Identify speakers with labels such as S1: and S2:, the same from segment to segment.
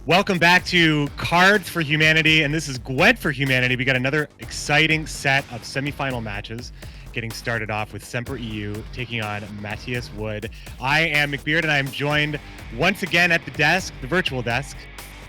S1: Welcome back to Cards for Humanity, and this is Gwent for Humanity. We got another exciting set of semifinal matches getting started off with Semper EU taking on Matthias Wood. I am McBeard, and I am joined once again at the desk, the virtual desk.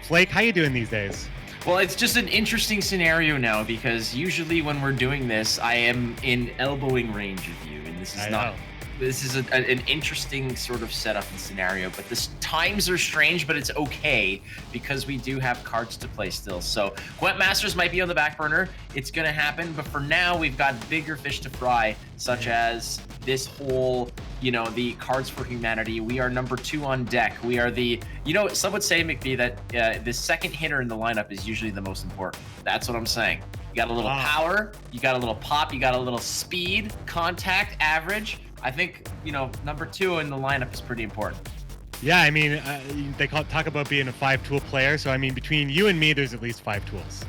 S1: Flake, how you doing these days?
S2: Well, it's just an interesting scenario now because usually when we're doing this, I am in elbowing range of you, and this is not. This is an interesting sort of setup and scenario, but the times are strange, but it's okay because we do have cards to play still. So Gwent Masters might be on the back burner. It's going to happen, but for now, we've got bigger fish to fry, such as this whole, the Cards for Humanity. We are number 2 on deck. We are the, some would say, McBee, that the second hitter in the lineup is usually the most important. That's what I'm saying. You got a little power, you got a little pop, you got a little speed, contact, average. I think, number 2 in the lineup is pretty important.
S1: Yeah, I mean, they talk about being a 5-tool player. So, I mean, between you and me, there's at least 5 tools.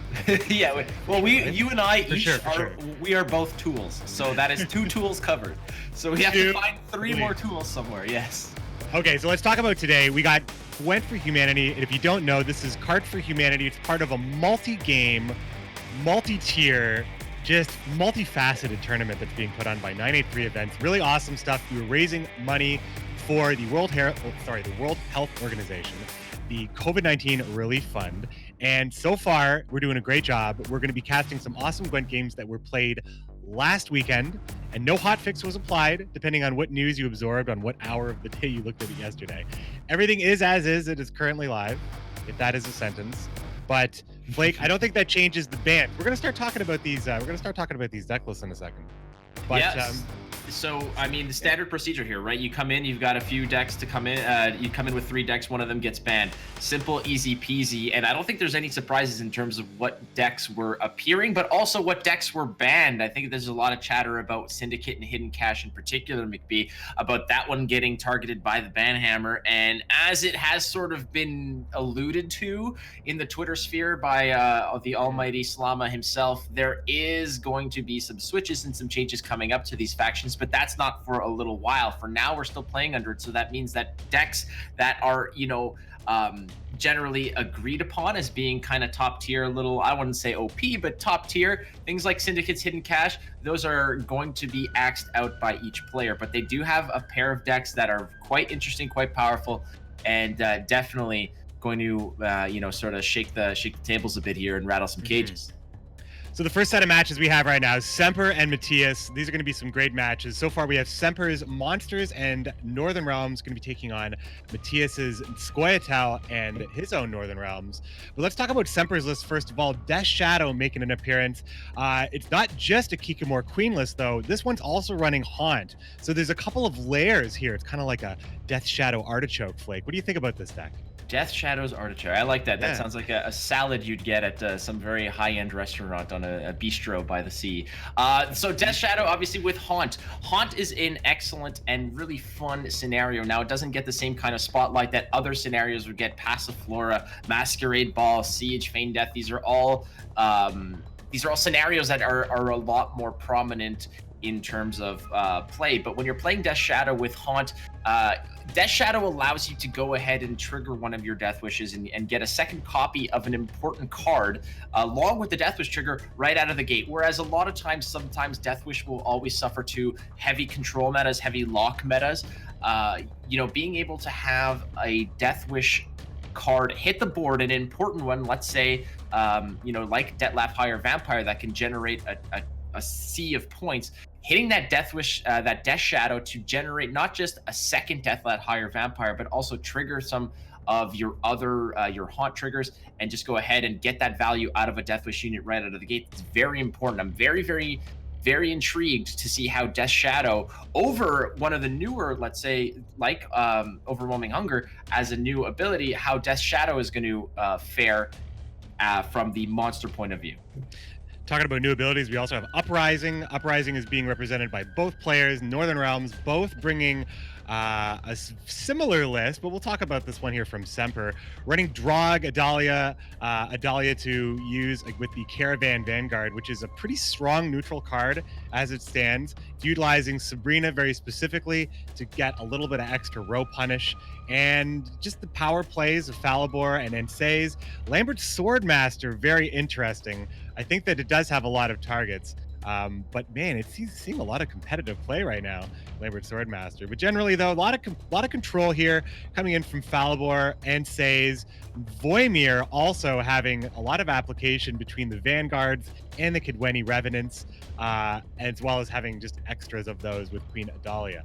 S2: Yeah, well, you and I we are both tools. So that is 2 tools covered. So we have to find 3 more tools somewhere, yes.
S1: Okay, so let's talk about today. We got Gwent for Humanity. And if you don't know, this is Cards for Humanity. It's part of a multi-game, multi-tier, just multifaceted tournament that's being put on by 983 Events. Really awesome stuff. We were raising money for the World Health Organization, the COVID-19 Relief Fund. And so far, we're doing a great job. We're going to be casting some awesome Gwent games that were played last weekend, and no hotfix was applied, depending on what news you absorbed on what hour of the day you looked at it yesterday. Everything is as is. It is currently live, if that is a sentence. But Flake, I don't think that changes the band. We're gonna start talking about these. Deck lists in a second. But,
S2: yes. So, I mean, the standard procedure here, right? You come in, you've got a few decks to come in. You come in with 3 decks, one of them gets banned. Simple, easy peasy. And I don't think there's any surprises in terms of what decks were appearing, but also what decks were banned. I think there's a lot of chatter about Syndicate and Hidden Cache in particular, McBee, about that one getting targeted by the ban hammer. And as it has sort of been alluded to in the Twitter sphere by the almighty Slama himself, there is going to be some switches and some changes coming up to these factions, but that's not for a little while. For now, we're still playing under it, so that means that decks that are, generally agreed upon as being kind of top tier, I wouldn't say OP, but top tier, things like Syndicate's Hidden Cache, those are going to be axed out by each player. But they do have a pair of decks that are quite interesting, quite powerful, and definitely going to, sort of shake the tables a bit here and rattle some cages.
S1: So the first set of matches we have right now is Semper and Matthias. These are going to be some great matches. So far, we have Semper's Monsters and Northern Realms going to be taking on Matthias's Scoia'tael and his own Northern Realms. But let's talk about Semper's list first of all. Death Shadow making an appearance. It's not just a Kikamor Queen list, though. This one's also running Haunt. So there's a couple of layers here. It's kind of like a Death Shadow Artichoke, Flake. What do you think about this deck?
S2: Death Shadow's Artichoke. I like that. That sounds like a salad you'd get at some very high-end restaurant on a bistro by the sea. So Death Shadow, obviously, with Haunt. Haunt is an excellent and really fun scenario. Now, it doesn't get the same kind of spotlight that other scenarios would get. Passiflora, Masquerade Ball, Siege, Feign Death. These are all scenarios that are a lot more prominent in terms of play. But when you're playing Death Shadow with Haunt, Death Shadow allows you to go ahead and trigger one of your Death Wishes and get a second copy of an important card along with the Death Wish trigger right out of the gate. Whereas a lot of times, sometimes Death Wish will always suffer to heavy control metas, heavy lock metas. Being able to have a Death Wish card hit the board, an important one, let's say, like Dettlaff Higher Vampire, that can generate a sea of points, hitting that Death Wish, that Death Shadow to generate not just a second Dettlaff Higher Vampire, but also trigger some of your other, your Haunt triggers, and just go ahead and get that value out of a Death Wish unit right out of the gate. It's very important. I'm very, very, very intrigued to see how Death Shadow, over one of the newer, let's say, like Overwhelming Hunger as a new ability, how Death Shadow is going to fare from the monster point of view.
S1: Talking about new abilities, we also have Uprising. Uprising is being represented by both players, Northern Realms, both bringing similar list, but we'll talk about this one here from Semper. Running Drog, Adalia to use like, with the Caravan Vanguard, which is a pretty strong neutral card as it stands, utilizing Sabrina very specifically to get a little bit of extra row punish, and just the power plays of Falibor and Ensays. Lambert's Swordmaster, very interesting. I think that it does have a lot of targets. But man, it's seeing a lot of competitive play right now, Lambert Swordmaster. But generally, though, a lot of control here coming in from Falibor and Says. Voimir also having a lot of application between the Vanguards and the Kidweni Revenants, as well as having just extras of those with Queen Adalia.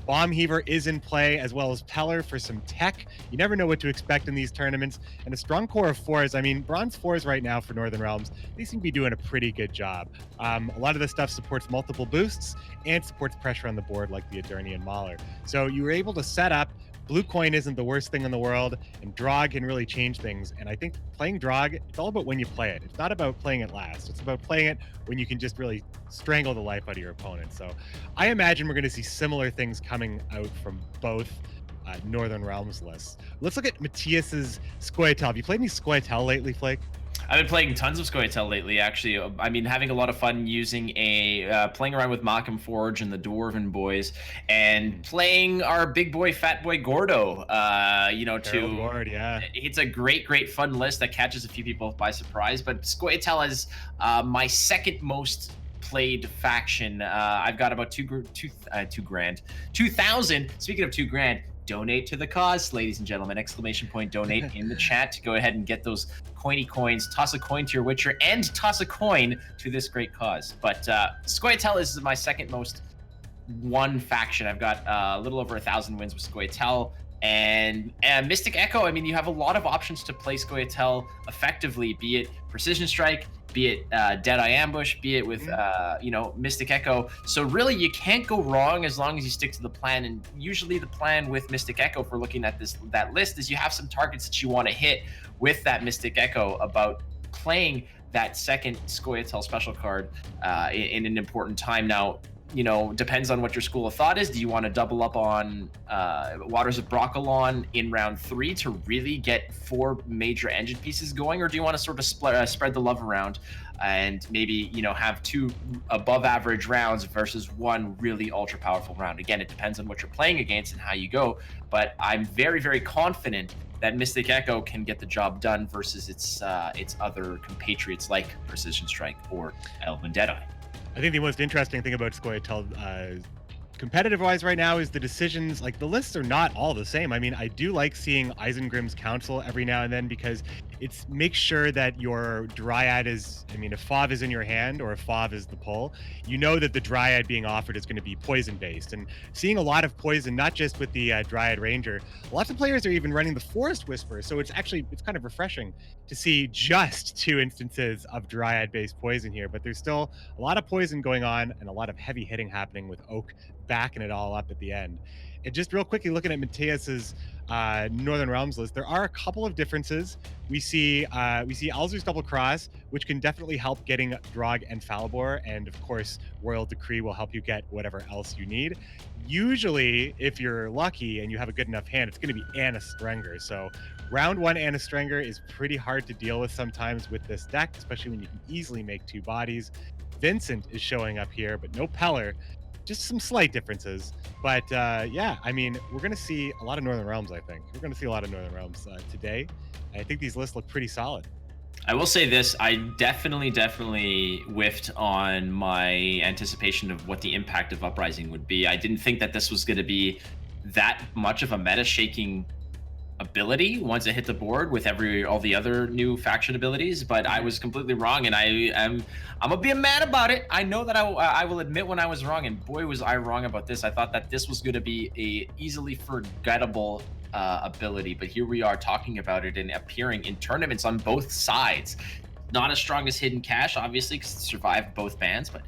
S1: Bomb Heaver is in play, as well as Peller for some tech. You never know what to expect in these tournaments. And a strong core of fours. I mean, bronze fours right now for Northern Realms, they seem to be doing a pretty good job. A lot of this stuff supports multiple boosts and supports pressure on the board like the Adernian Mauler. So you were able to set up. Blue coin isn't the worst thing in the world, and Drog can really change things. And I think playing Drog, it's all about when you play it. It's not about playing it last. It's about playing it when you can just really strangle the life out of your opponent. So I imagine we're going to see similar things coming out from both Northern Realms lists. Let's look at Matthias's Scoia'tael. Have you played any Scoia'tael lately, Flake?
S2: I've been playing tons of Scoia'tael lately, actually. I mean, having a lot of fun using playing around with Malcolm Forge and the Dwarven boys, and playing our big boy, fat boy Gordo.
S1: Gord, yeah.
S2: It's a great fun list that catches a few people by surprise. But Scoia'tael is my second most played faction. I've got about 2,000. Speaking of $2,000. Donate to the cause, ladies and gentlemen! Exclamation point donate in the chat. Go ahead and get those coiny coins. Toss a coin to your Witcher and toss a coin to this great cause. But Scoia'tael is my second most won faction. I've got a little over 1,000 wins with Scoia'tael. And Mystic Echo, I mean, you have a lot of options to play Scoia'tael effectively, be it Precision Strike, be it Deadeye Ambush, be it with, Mystic Echo. So really, you can't go wrong as long as you stick to the plan. And usually the plan with Mystic Echo, for looking at that list, is you have some targets that you want to hit with that Mystic Echo about playing that second Scoia'tael special card in an important time. Now, depends on what your school of thought is. Do you want to double up on Waters of Broccolon in round 3 to really get 4 major engine pieces going? Or do you want to sort of spread the love around and maybe, have 2 above average rounds versus 1 really ultra powerful round? Again, it depends on what you're playing against and how you go. But I'm very, very confident that Mystic Echo can get the job done versus its other compatriots like Precision Strike or Elven Deadeye.
S1: I think the most interesting thing about Scoia'tael competitive-wise right now is the decisions. Like, the lists are not all the same. I mean, I do like seeing Isengrim's Council every now and then because it makes sure that your Dryad is, I mean, if Fauve is in your hand or if Fauve is the pull, you know that the Dryad being offered is going to be poison-based. And seeing a lot of poison, not just with the Dryad Ranger, lots of players are even running the Forest Whisperer. So it's kind of refreshing to see just 2 instances of Dryad-based poison here, but there's still a lot of poison going on and a lot of heavy hitting happening with Oak backing it all up at the end. And just real quickly, looking at Matthias's Northern Realms list, there are a couple of differences. We see Alzur's Double Cross, which can definitely help getting Drog and Falibor, and of course, Royal Decree will help you get whatever else you need. Usually, if you're lucky and you have a good enough hand, it's going to be Anna Strenger. So round 1 Anna Strenger is pretty hard to deal with sometimes with this deck, especially when you can easily make 2 bodies. Vincent is showing up here, but no Peller. Just some slight differences. But yeah, I mean, we're going to see a lot of Northern Realms, I think. We're going to see a lot of Northern Realms today. I think these lists look pretty solid.
S2: I will say this, I definitely whiffed on my anticipation of what the impact of Uprising would be. I didn't think that this was going to be that much of a meta-shaking ability once it hit the board with all the other new faction abilities, but I was completely wrong, and I'm gonna be mad about it. I know that I will admit when I was wrong, and boy was I wrong about this. I thought that this was going to be a easily forgettable ability, but here we are talking about it and appearing in tournaments on both sides. Not as strong as Hidden Cash, obviously, because it survived both bans, but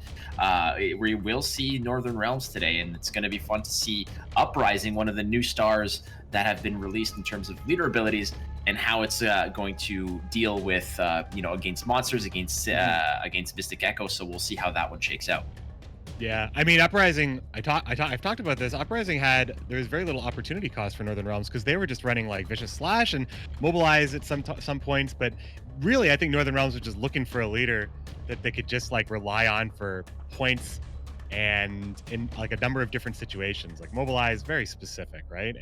S2: we will see Northern Realms today, and it's going to be fun to see Uprising, one of the new stars that have been released in terms of leader abilities, and how it's going to deal with, against monsters, against Mystic Echo. So we'll see how that one shakes out.
S1: Yeah, I mean, Uprising. I've talked about this. Uprising there was very little opportunity cost for Northern Realms because they were just running like Vicious Slash and Mobilize at some points. But really, I think Northern Realms was just looking for a leader that they could just like rely on for points and in like a number of different situations. Like Mobilize, very specific, right?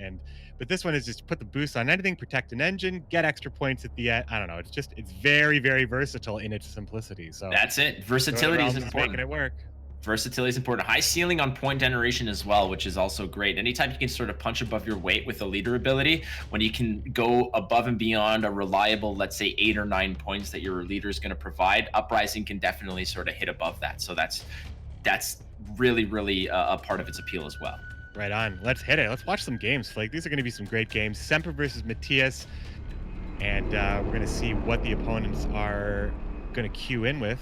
S1: But this one is just put the boost on anything, protect an engine, get extra points at the end. I don't know. It's very very versatile in its simplicity. So
S2: That's it.
S1: Northern
S2: Versatility is
S1: Realms is
S2: important.
S1: making it work.
S2: Versatility is important. High ceiling on point generation as well, which is also great. Anytime you can sort of punch above your weight with a leader ability, when you can go above and beyond a reliable, let's say 8 or 9 points that your leader is going to provide, Uprising can definitely sort of hit above that. So that's really, really a part of its appeal as well.
S1: Right on. Let's hit it. Let's watch some games, Flake. These are going to be some great games. Semper versus Matthias. And we're going to see what the opponents are going to queue in with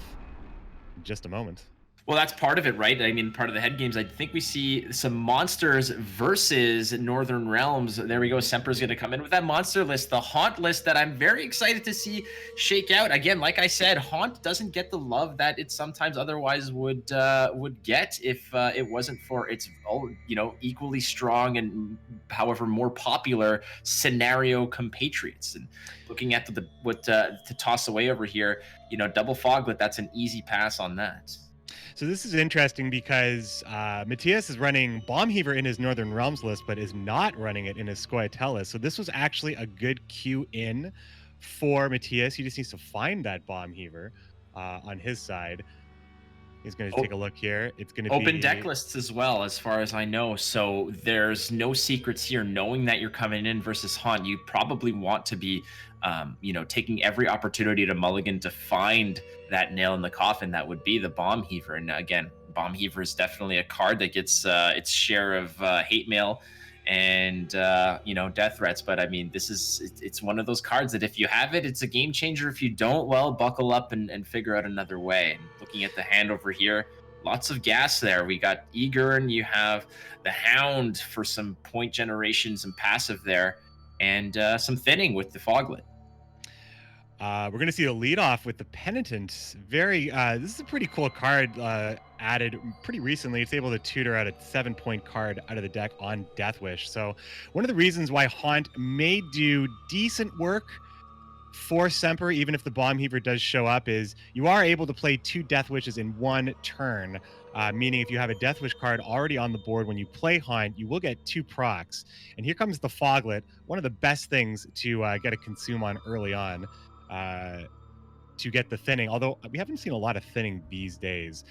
S1: in just a moment.
S2: Well, that's part of it, right? I mean, part of the head games. I think we see some monsters versus Northern Realms. There we go. Semper's going to come in with that monster list, the Haunt list that I'm very excited to see shake out. Again, like I said, Haunt doesn't get the love that it sometimes otherwise would get if it wasn't for its equally strong and however more popular scenario compatriots. And looking at what to toss away over here, double Foglet. That's an easy pass on that.
S1: So this is interesting because Matthias is running Bomb Heaver in his Northern Realms list, but is not running it in his Scoia'tael list. So this was actually a good queue in for Matthias. He just needs to find that Bomb Heaver on his side. He's going to take a look here. It's going to be
S2: open deck lists as well, as far as I know. So there's no secrets here. Knowing that you're coming in versus Haunt, you probably want to be, taking every opportunity to mulligan to find that nail in the coffin that would be the Bomb Heaver. And again, Bomb Heaver is definitely a card that gets its share of hate mail and death threats. But I mean, it's one of those cards that if you have it, it's a game changer. If you don't, well, buckle up and figure out another way. And looking at the hand over here, lots of gas there. We got Eager, you have the Hound for some point generation, some passive there, and some thinning with the Foglet.
S1: We're going to see the lead off with the Penitent. This is a pretty cool card added pretty recently. It's able to tutor out a 7-point card out of the deck on Death Wish. So one of the reasons why Haunt may do decent work for Semper, even if the Bomb Heaver does show up, is you are able to play 2 Death Wishes in 1 turn. Meaning if you have a Death Wish card already on the board, when you play Haunt, you will get 2 procs. And here comes the Foglet, one of the best things to get a consume on early on. To get the thinning, although we haven't seen a lot of thinning these days.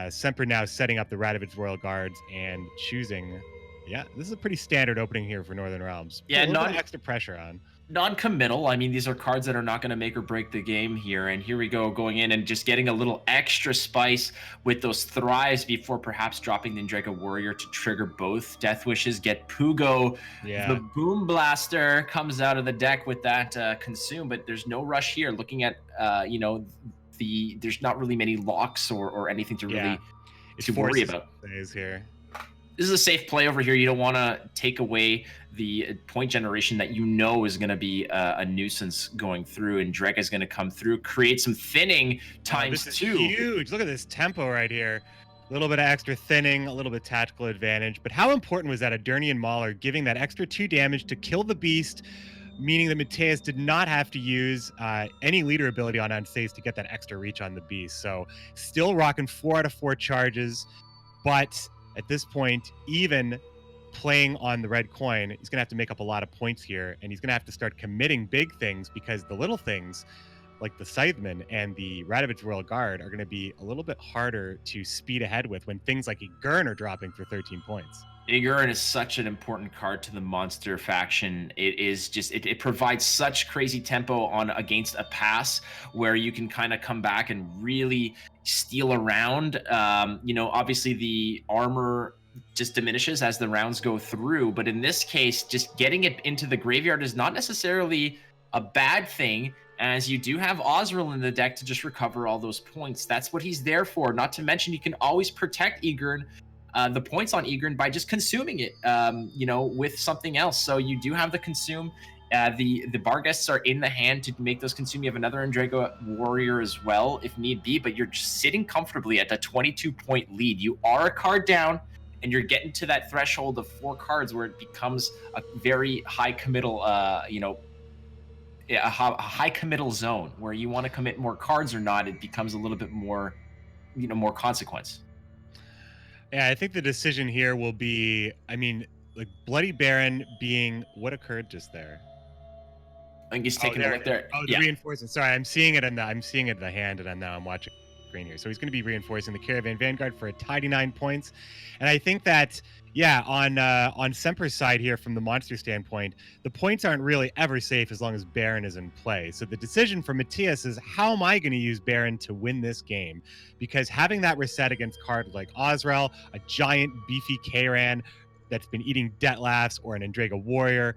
S1: Semper now setting up the Radovid's Royal Guards and choosing. Yeah, this is a pretty standard opening here for Northern Realms.
S2: Yeah,
S1: a little bit of extra pressure on.
S2: Non-committal. I mean, these are cards that are not going to make or break the game here. And here we go, going in and just getting a little extra spice with those Thrives before perhaps dropping the Indrega Warrior to trigger both Death Wishes. Get Pugo.
S1: Yeah.
S2: The Boom Blaster comes out of the deck with that consume, but there's no rush here. Looking at, there's not really many locks or anything to really to worry about.
S1: Here.
S2: This is a safe play over here. You don't want to take away the point generation that is going to be a nuisance going through, and Drek is going to come through, create some thinning times
S1: this is
S2: 2.
S1: Huge. Look at this tempo right here. A little bit of extra thinning, a little bit of tactical advantage. But how important was that Adernian Mauler giving that extra 2 damage to kill the beast, meaning that Matthias did not have to use any leader ability on Unstays to get that extra reach on the beast. So still rocking 4 out of 4 charges, but at this point, even playing on the red coin, he's going to have to make up a lot of points here, and he's going to have to start committing big things, because the little things, like the Scytheman and the Radovid's Royal Guard, are going to be a little bit harder to speed ahead with when things like Igurn are dropping for 13 points.
S2: Igurn is such an important card to the monster faction. It is just it provides such crazy tempo against a pass where you can kind of come back and really steal around. Obviously the armor just diminishes as the rounds go through, but in this case, just getting it into the graveyard is not necessarily a bad thing, as you do have Osriel in the deck to just recover all those points. That's what he's there for. Not to mention, you can always protect Igurn, the points on Igurn, by just consuming it, with something else. So you do have the consume. The Barghests are in the hand to make those consume. You have another Endrega Warrior as well, if need be, but you're just sitting comfortably at a 22-point lead. You are a card down, and you're getting to that threshold of 4 cards where it becomes a very high committal, a high committal zone where you want to commit more cards or not. It becomes a little bit more, more consequence.
S1: Yeah, I think the decision here will be, I mean, like Bloody Baron being what occurred just there.
S2: I think he's taking a look there.
S1: Oh, the reinforcement. Sorry, I'm seeing it in the hand, and now I'm watching screen here. So he's going to be reinforcing the Caravan Vanguard for a tidy 9 points. And I think that, yeah, on Semper's side here, from the monster standpoint, the points aren't really ever safe as long as Baron is in play. So the decision for Matthias is, how am I going to use Baron to win this game? Because having that reset against cards like Osrel, a giant beefy Kayran that's been eating Detlefs, or an Endrega Warrior,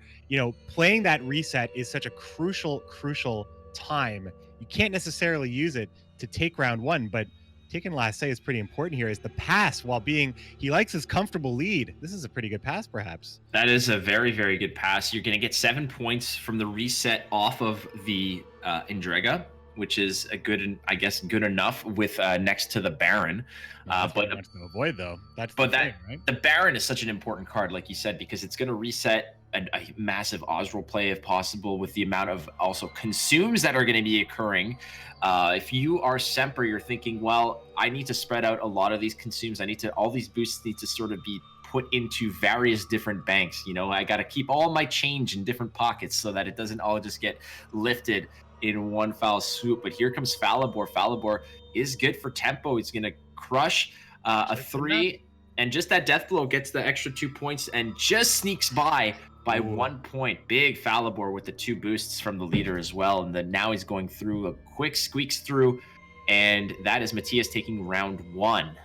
S1: playing that reset is such a crucial time. You can't necessarily use it to take round 1, but taking last say is pretty important here. Is the pass, while he likes his comfortable lead. This is a pretty good pass, perhaps.
S2: That is a very, very good pass. You're going to get 7 points from the reset off of the Endrega, which is good enough with next to the Baron.
S1: But to avoid, though, right?
S2: The Baron is such an important card, like you said, because it's going to reset a massive Osril play if possible, with the amount of also consumes that are going to be occurring. If you are Semper, you're thinking, well, I need to spread out a lot of these consumes. All these boosts need to sort of be put into various different banks. I got to keep all my change in different pockets so that it doesn't all just get lifted in one foul swoop. But here comes Falibor. Falibor is good for tempo. He's going to crush a 3, and just that death blow gets the extra 2 points and just sneaks by 1 point. Big Falibor with the 2 boosts from the leader as well. And then now he's going through, a quick squeaks through, and that is Matthias taking round 1.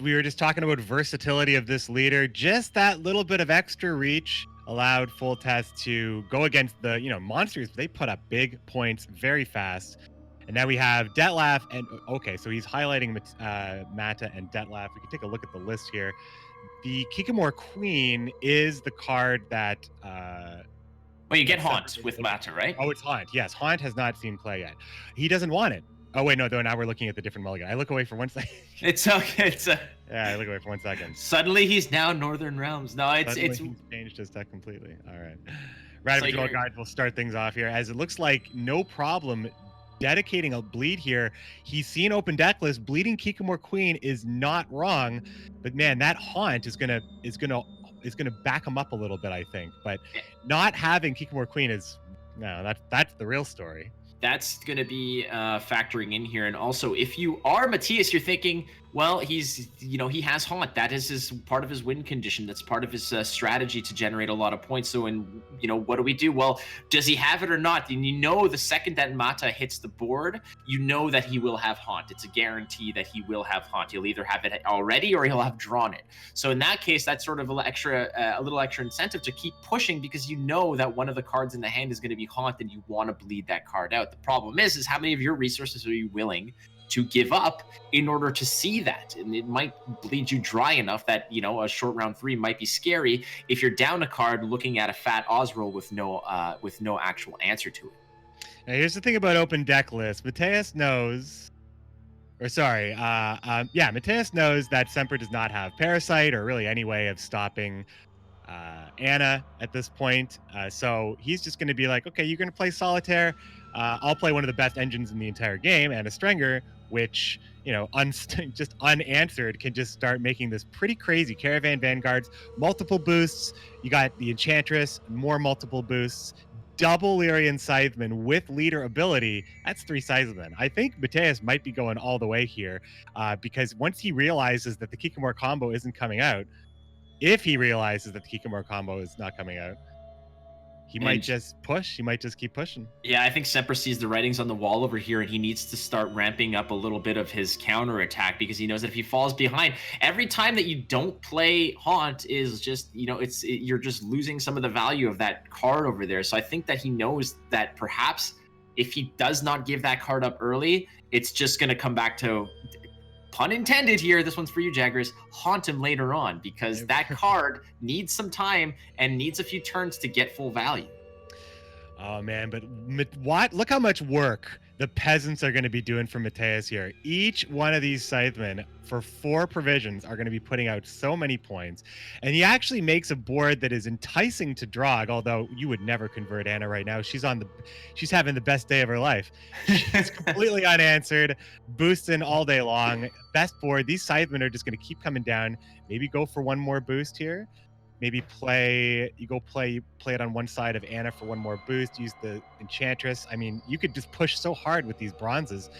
S1: We were just talking about versatility of this leader. Just that little bit of extra reach allowed Full Test to go against the monsters. They put up big points very fast. And now we have Detlef, and okay, so he's highlighting Mata and Detlef. We can take a look at the list here. The Kikamore Queen is the card that...
S2: you get Haunt with Mata, right?
S1: Oh, it's Haunt. Yes, Haunt has not seen play yet. He doesn't want it. Oh, wait, no, now we're looking at the different mulligan. I look away for 1 second.
S2: It's okay.
S1: Yeah, I look away for 1 second.
S2: Suddenly he's now Northern Realms. No, it's
S1: he's changed his deck completely. All right. Radical Guide will start things off here, as it looks like no problem dedicating a bleed here. He's seen open deck list. Bleeding Kikamore Queen is not wrong, but man, that Haunt is gonna back him up a little bit, I think. But not having Kikamore Queen is that's the real story.
S2: That's going to be factoring in here. And also, if you are Matthias, you're thinking, well, he has Haunt. That is his part of his win condition. That's part of his strategy to generate a lot of points. So, what do we do? Well, does he have it or not? And the second that Mata hits the board, that he will have Haunt. It's a guarantee that he will have Haunt. He'll either have it already or he'll have drawn it. So in that case, that's sort of a little extra incentive to keep pushing, because that one of the cards in the hand is going to be Haunt, and you want to bleed that card out. The problem is how many of your resources are you willing to give up in order to see that? And it might bleed you dry enough that a short round 3 might be scary if you're down a card looking at a fat Osril with no actual answer to it.
S1: Now here's the thing about open deck lists. Matthias knows Matthias knows that Semper does not have Parasite or really any way of stopping Anna at this point. So he's just going to be like, okay, you're going to play Solitaire. I'll play one of the best engines in the entire game, Anna Strenger, which, just unanswered can just start making this pretty crazy. Caravan Vanguards, multiple boosts. You got the Enchantress, more multiple boosts. Double Lyrian Scytheman with leader ability. That's 3 Scythemen. I think Matthias might be going all the way here, because once he realizes that the Kikamore combo isn't coming out, if he realizes that the Kikamore combo is not coming out, he might just push. He might just keep pushing. Yeah,
S2: I think Semper sees the writings on the wall over here, and he needs to start ramping up a little bit of his counter attack, because he knows that if he falls behind, every time that you don't play Haunt is just, you're just losing some of the value of that card over there. So I think that he knows that perhaps if he does not give that card up early, it's just going to come back to, pun intended here, this one's for you, Jaggers, haunt him later on, because that card needs some time and needs a few turns to get full value.
S1: Oh man, but what? Look how much work the peasants are going to be doing for Mateus here. Each one of these scythemen for 4 provisions are going to be putting out so many points, and he actually makes a board that is enticing to Drog. Although you would never convert Anna right now. She's having the best day of her life. She's completely unanswered, boosting all day long. Best board. These scythemen are just going to keep coming down. Maybe go for one more boost here. Maybe play it on one side of Anna for one more boost, use the Enchantress. I mean, you could just push so hard with these bronzes.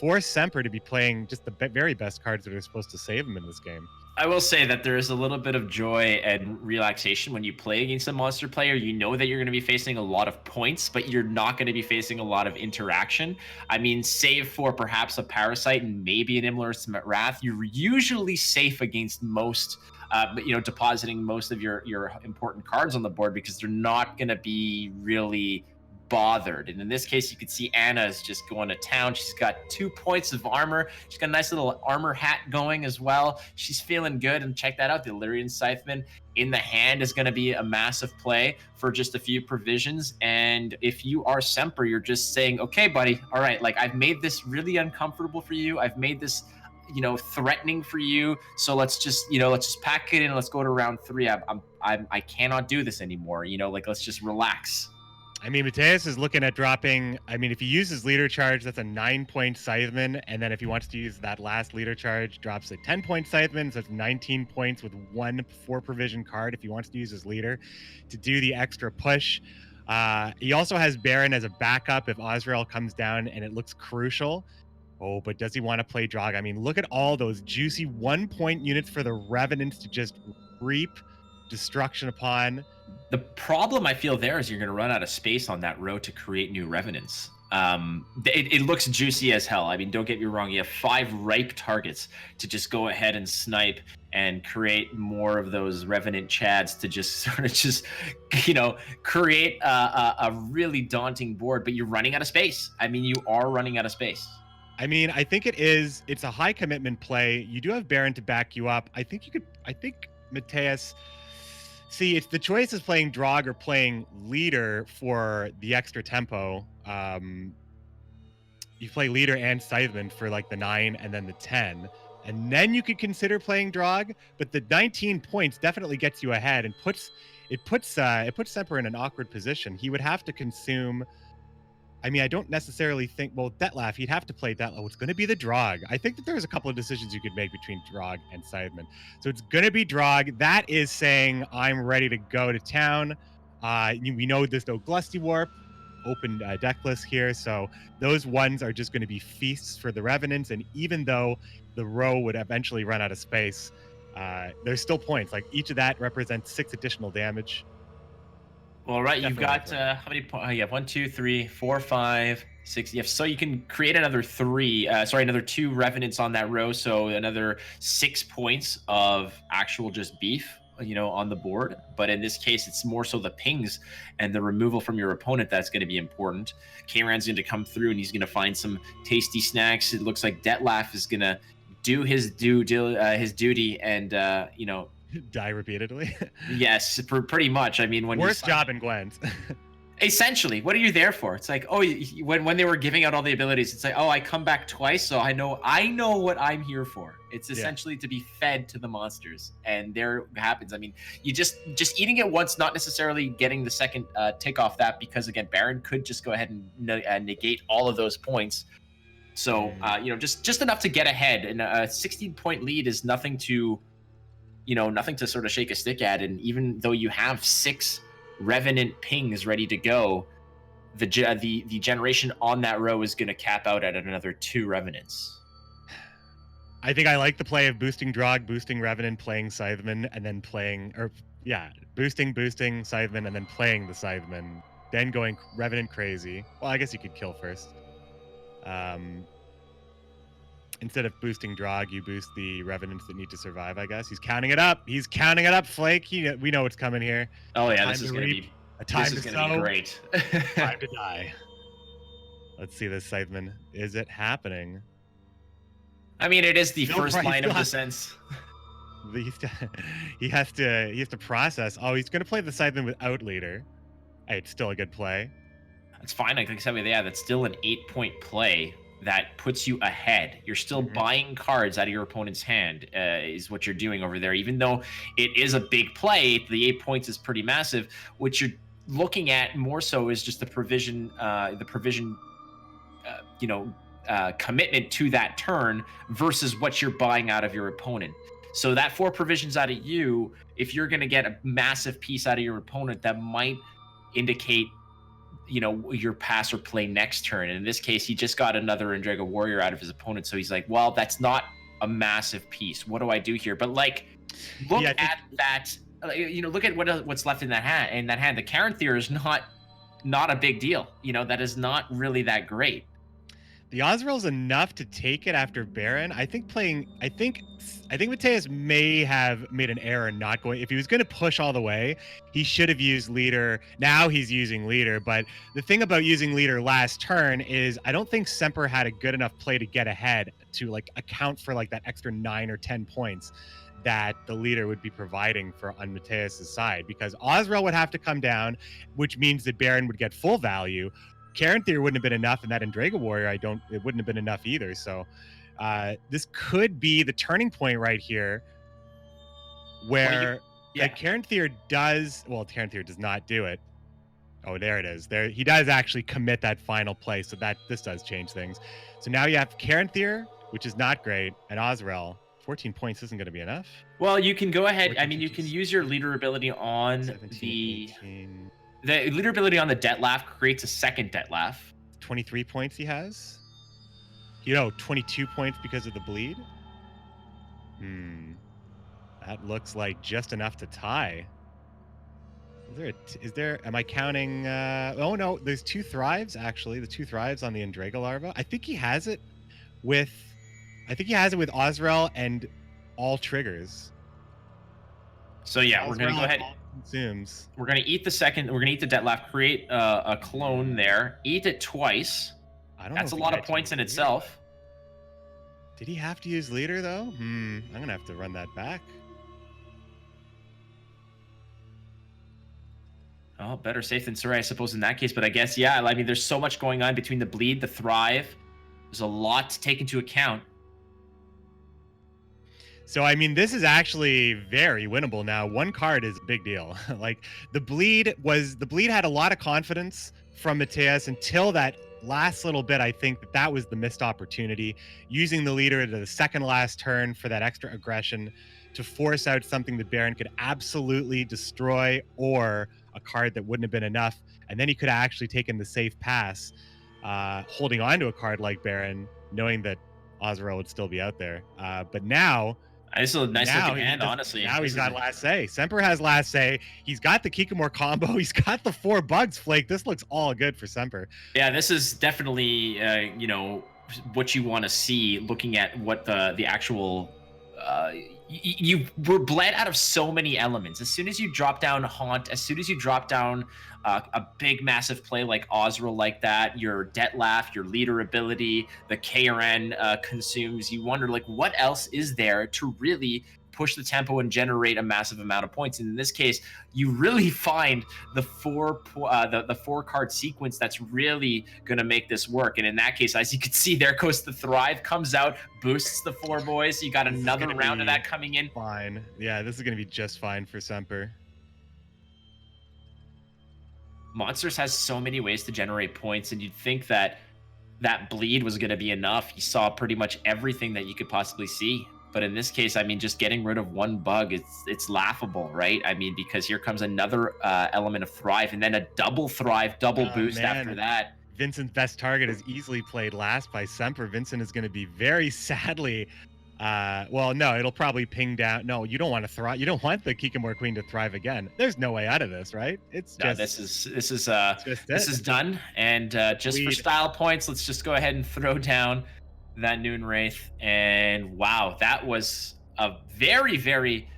S1: Force Semper to be playing just the very best cards that are supposed to save him in this game.
S2: I will say that there is a little bit of joy and relaxation when you play against a monster player. You know that you're going to be facing a lot of points, but you're not going to be facing a lot of interaction. I mean, save for perhaps a Parasite and maybe an Imler's Wrath, you're usually safe against most depositing most of your important cards on the board because they're not going to be really bothered. And in this case, you can see Anna is just going to town. She's got 2 points of armor. She's got a nice little armor hat going as well. She's feeling good. And check that out. The Illyrian Scytheman in the hand is going to be a massive play for just a few provisions. And if you are Semper, you're just saying, okay, buddy, all right, like I've made this really uncomfortable for you. I've made this threatening for you. So let's just pack it in. Let's go to round 3. I cannot do this anymore. Let's just relax.
S1: I mean, Mateus is looking at dropping. I mean, if he uses leader charge, that's a 9-point Scytheman. And then if he wants to use that last leader charge, drops a 10-point Scytheman. So that's 19 points with 1 4-provision card if he wants to use his leader to do the extra push. He also has Baron as a backup if Azrael comes down and it looks crucial. Oh, but does he want to play Drog? I mean, look at all those juicy 1-point units for the Revenants to just reap destruction upon.
S2: The problem I feel there is you're going to run out of space on that row to create new Revenants. It looks juicy as hell. I mean, don't get me wrong. You have 5 ripe targets to just go ahead and snipe and create more of those Revenant Chads to just sort of create a really daunting board. But you're running out of space. I mean, you are running out of space.
S1: I mean, I think it's a high commitment play. You do have Baron to back you up. I think Mateus, see, it's the choice is playing Drog or playing leader for the extra tempo. You play leader and Scytheman for like the 9 and then the 10. And then you could consider playing Drog, but the 19 points definitely gets you ahead and puts Semper in an awkward position. He would have to consume. I mean, I don't necessarily think, Detlef, he'd have to play Detlef. Oh, it's going to be the Drog. I think that there's a couple of decisions you could make between Drog and Scytheman. So it's going to be Drog. That is saying, I'm ready to go to town. We know there's no Glusty Warp, open deck list here. So those ones are just going to be feasts for the Revenants. And even though the row would eventually run out of space, there's still points. Like each of that represents 6 additional damage.
S2: All right, you've got how many points? You have 1, 2, 3, 4, 5, 6. Yeah, so you can create another 2 Revenants on that row. So another 6 points of actual just beef, on the board. But in this case, it's more so the pings and the removal from your opponent that's going to be important. Kran's going to come through and he's going to find some tasty snacks. It looks like Detlef is going to do his duty and
S1: die repeatedly.
S2: Yes, pretty much. I mean,
S1: worst job in Gwent.
S2: Essentially, what are you there for? It's like, oh, when they were giving out all the abilities, it's like, oh, I come back twice, so I know what I'm here for. It's essentially to be fed to the monsters, and there it happens. I mean, you just eating it once, not necessarily getting the second tick off that, because again, Baron could just go ahead and negate all of those points. So just enough to get ahead, and a 16-point lead is nothing to sort of shake a stick at. And even though you have 6 Revenant pings ready to go, the generation on that row is going to cap out at another 2 Revenants.
S1: I think I like the play of boosting Drog, boosting Revenant, playing Scytheman, and then boosting Scytheman, and then playing the Scytheman, then going Revenant crazy. Well, I guess you could kill first. Instead of boosting Drog, you boost the Revenants that need to survive, I guess. He's counting it up. Flake. We know what's coming here.
S2: Oh, yeah, this is going to be
S1: a time to
S2: sow. Be great.
S1: Time to die. Let's see this, Scytheman. Is it happening?
S2: I mean, it is the first line of defense.
S1: He has to process. Oh, he's going to play the Scytheman without leader. Hey, it's still a good play.
S2: That's fine. Like I said, yeah, that's still an 8-point play that puts you ahead. You're still buying cards out of your opponent's hand, is what you're doing over there. Even though it is a big play, the 8 points is pretty massive. What you're looking at more so is just the provision, commitment to that turn versus what you're buying out of your opponent. So that 4 provisions out of you, if you're going to get a massive piece out of your opponent, that might indicate your pass or play next turn. And in this case, he just got another Endrega Warrior out of his opponent. So he's like, well, that's not a massive piece. What do I do here? But like, look at that. Look at what's left in that hand. The Caranthir is not a big deal. That is not really that great.
S1: The Ozreal's enough to take it after Baron. I think Mateus may have made an error not going. If he was going to push all the way, he should have used leader. Now he's using leader. But the thing about using leader last turn is I don't think Semper had a good enough play to get ahead to like account for like that extra 9 or 10 points that the leader would be providing for on Mateus's side, because Ozreal would have to come down, which means that Baron would get full value. Caranthir wouldn't have been enough, and that Endrega Warrior, it wouldn't have been enough either. So this could be the turning point right here where Caranthir does not do it. Oh, there it is. There he does actually commit that final play, so that this does change things. So now you have Caranthir, which is not great, and Ozreal. 14 points isn't going to be enough.
S2: Well, you can go ahead. I mean, you can use your leader ability on
S1: 17, 18.
S2: The leader ability on the Dettlaff creates a second Dettlaff.
S1: 23 points he has. 22 points because of the bleed. That looks like just enough to tie. Am I counting? Oh no, there's 2 thrives actually. The 2 thrives on the Endrega larva. I think he has it with Ozreal and all triggers.
S2: So yeah, we're gonna go ahead.
S1: Consumes.
S2: We're gonna eat the second. We're gonna eat the Dettlaff. Create a clone there. Eat it twice. That's a lot of points in itself.
S1: Did he have to use leader though? I'm gonna have to run that back.
S2: Oh, better safe than sorry, I suppose, in that case. But I guess, yeah, I mean, there's so much going on between the bleed, the thrive. There's a lot to take into account.
S1: So, I mean, this is actually very winnable now. 1 card is a big deal. Like, the bleed had a lot of confidence from Mateus until that last little bit. I think that was the missed opportunity. Using the leader to the second last turn for that extra aggression to force out something that Baron could absolutely destroy, or a card that wouldn't have been enough. And then he could have actually taken the safe pass, holding on to a card like Baron, knowing that Ozreal would still be out there. But now...
S2: This is a nice looking hand, honestly.
S1: Now he's got last say. Semper has last say. He's got the Kikamore combo. He's got the 4 bugs, Flake. This looks all good for Semper.
S2: Yeah, this is definitely, what you want to see, looking at what the actual... you were bled out of so many elements. As soon as you drop down Haunt, as soon as you drop down a big, massive play like Ozreal like that, your Dettlaff, your leader ability, the KRN consumes, you wonder, like, what else is there to really push the tempo and generate a massive amount of points? And in this case, you really find the 4 card sequence that's really going to make this work. And in that case, as you can see, there goes the Thrive, comes out, boosts the 4 boys. You got another round of that coming in.
S1: Fine. Yeah, this is going to be just fine for Semper.
S2: Monsters has so many ways to generate points, and you'd think that bleed was going to be enough. You saw pretty much everything that you could possibly see. But in this case, I mean, just getting rid of 1 bug, it's laughable, right? I mean, because here comes another element of Thrive, and then a double Thrive, double boost after that.
S1: Vincent's best target is easily played last by Semper. Vincent is going to be very sadly... well, no, it'll probably ping down. No, you don't want to thrive. You don't want the Kikamore Queen to thrive again. There's no way out of this, right? This is done. And just for style points, let's just go ahead and throw down that Noon Wraith. And wow, that was a very, very,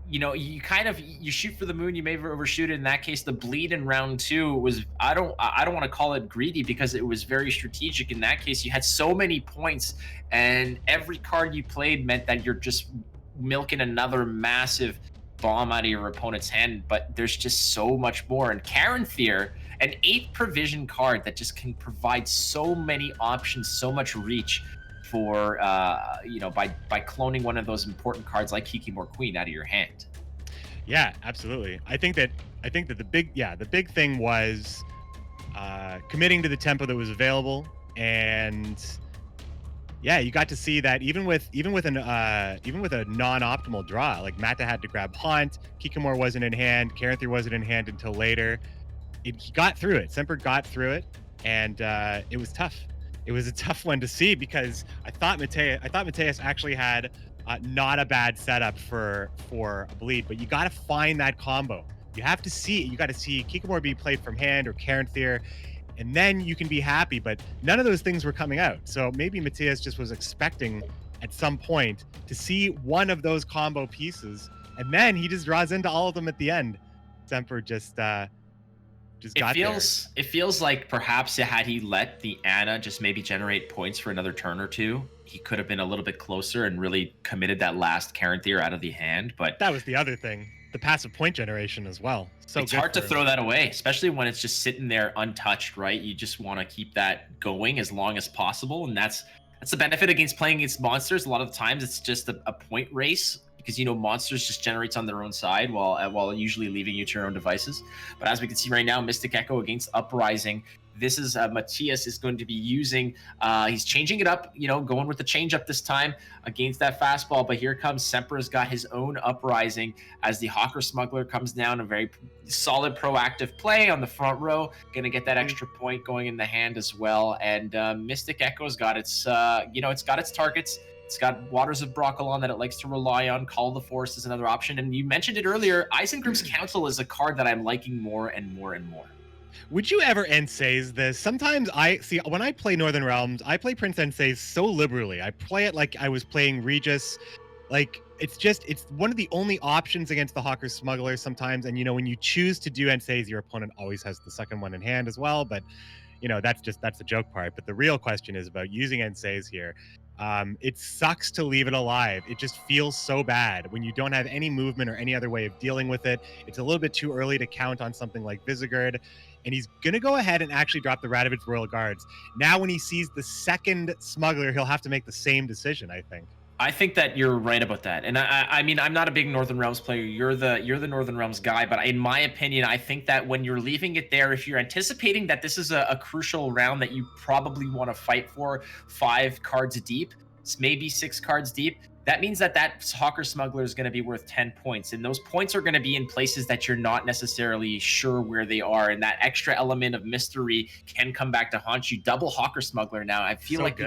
S1: you shoot for the moon, you may overshoot it. In that case, the bleed in round 2 was, I don't want to call it greedy, because it was very strategic. In that case, you had so many points, and every card you played meant that you're just milking another massive bomb out of your opponent's hand. But there's just so much more. And Caranthir,
S2: an 8 provision card that just can provide so many options, so much reach for by cloning one of those important cards like Kikimor Queen out of your hand.
S1: Yeah, absolutely. I think that the big thing was committing to the tempo that was available, and yeah, you got to see that even with a non-optimal draw, like Mata had to grab Haunt, Kikamore wasn't in hand, Caranthir wasn't in hand until later. He got through it. Semper got through it, and it was tough. It was a tough one to see because I thought Mateus actually had not a bad setup for a bleed, but you got to find that combo. You have to see. You got to see Kikamore be played from hand or Caranthir, and then you can be happy. But none of those things were coming out. So maybe Mateus just was expecting at some point to see one of those combo pieces, and then he just draws into all of them at the end. Semper just got there.
S2: It feels like perhaps had he let the Anna just maybe generate points for another turn or two, he could have been a little bit closer and really committed that last Caranthir out of the hand. But
S1: That was the other thing. The passive point generation as well. So
S2: it's
S1: good
S2: hard to
S1: for him.
S2: throw that away, especially when it's just sitting there untouched, right? You just want to keep that going as long as possible, and that's the benefit against playing against monsters. A lot of the times it's just a point race because monsters just generates on their own side while usually leaving you to your own devices. But as we can see right now, Mystic Echo against Uprising. This is Matthias is going to be using. He's changing it up, going with the change up this time against that fastball. But here comes Semper's got his own Uprising as the Hawker Smuggler comes down. A very solid proactive play on the front row. Going to get that extra point going in the hand as well. And Mystic Echo's got its, it's got its targets. It's got Waters of Broccolon that it likes to rely on. Call of the Forest is another option. And you mentioned it earlier. Eisengroup's Council is a card that I'm liking more and more and more.
S1: Would you ever Ensays this? Sometimes when I play Northern Realms, I play Prince Ensays so liberally. I play it like I was playing Regis. Like it's one of the only options against the Hawker Smuggler sometimes. And when you choose to do Ensays, your opponent always has the second one in hand as well. But that's the joke part. But the real question is about using Ensays here. It sucks to leave it alive. It just feels so bad when you don't have any movement or any other way of dealing with it. It's a little bit too early to count on something like Visegard, and he's going to go ahead and actually drop the Radovid's Royal Guards. Now when he sees the second Smuggler, he'll have to make the same decision, I think.
S2: I think that you're right about that. And I mean, I'm not a big Northern Realms player. You're the Northern Realms guy. But in my opinion, I think that when you're leaving it there, if you're anticipating that this is a crucial round that you probably want to fight for 5 cards deep, maybe 6 cards deep, that means that Hawker Smuggler is going to be worth 10 points. And those points are going to be in places that you're not necessarily sure where they are. And that extra element of mystery can come back to haunt you. Double Hawker Smuggler now. I feel like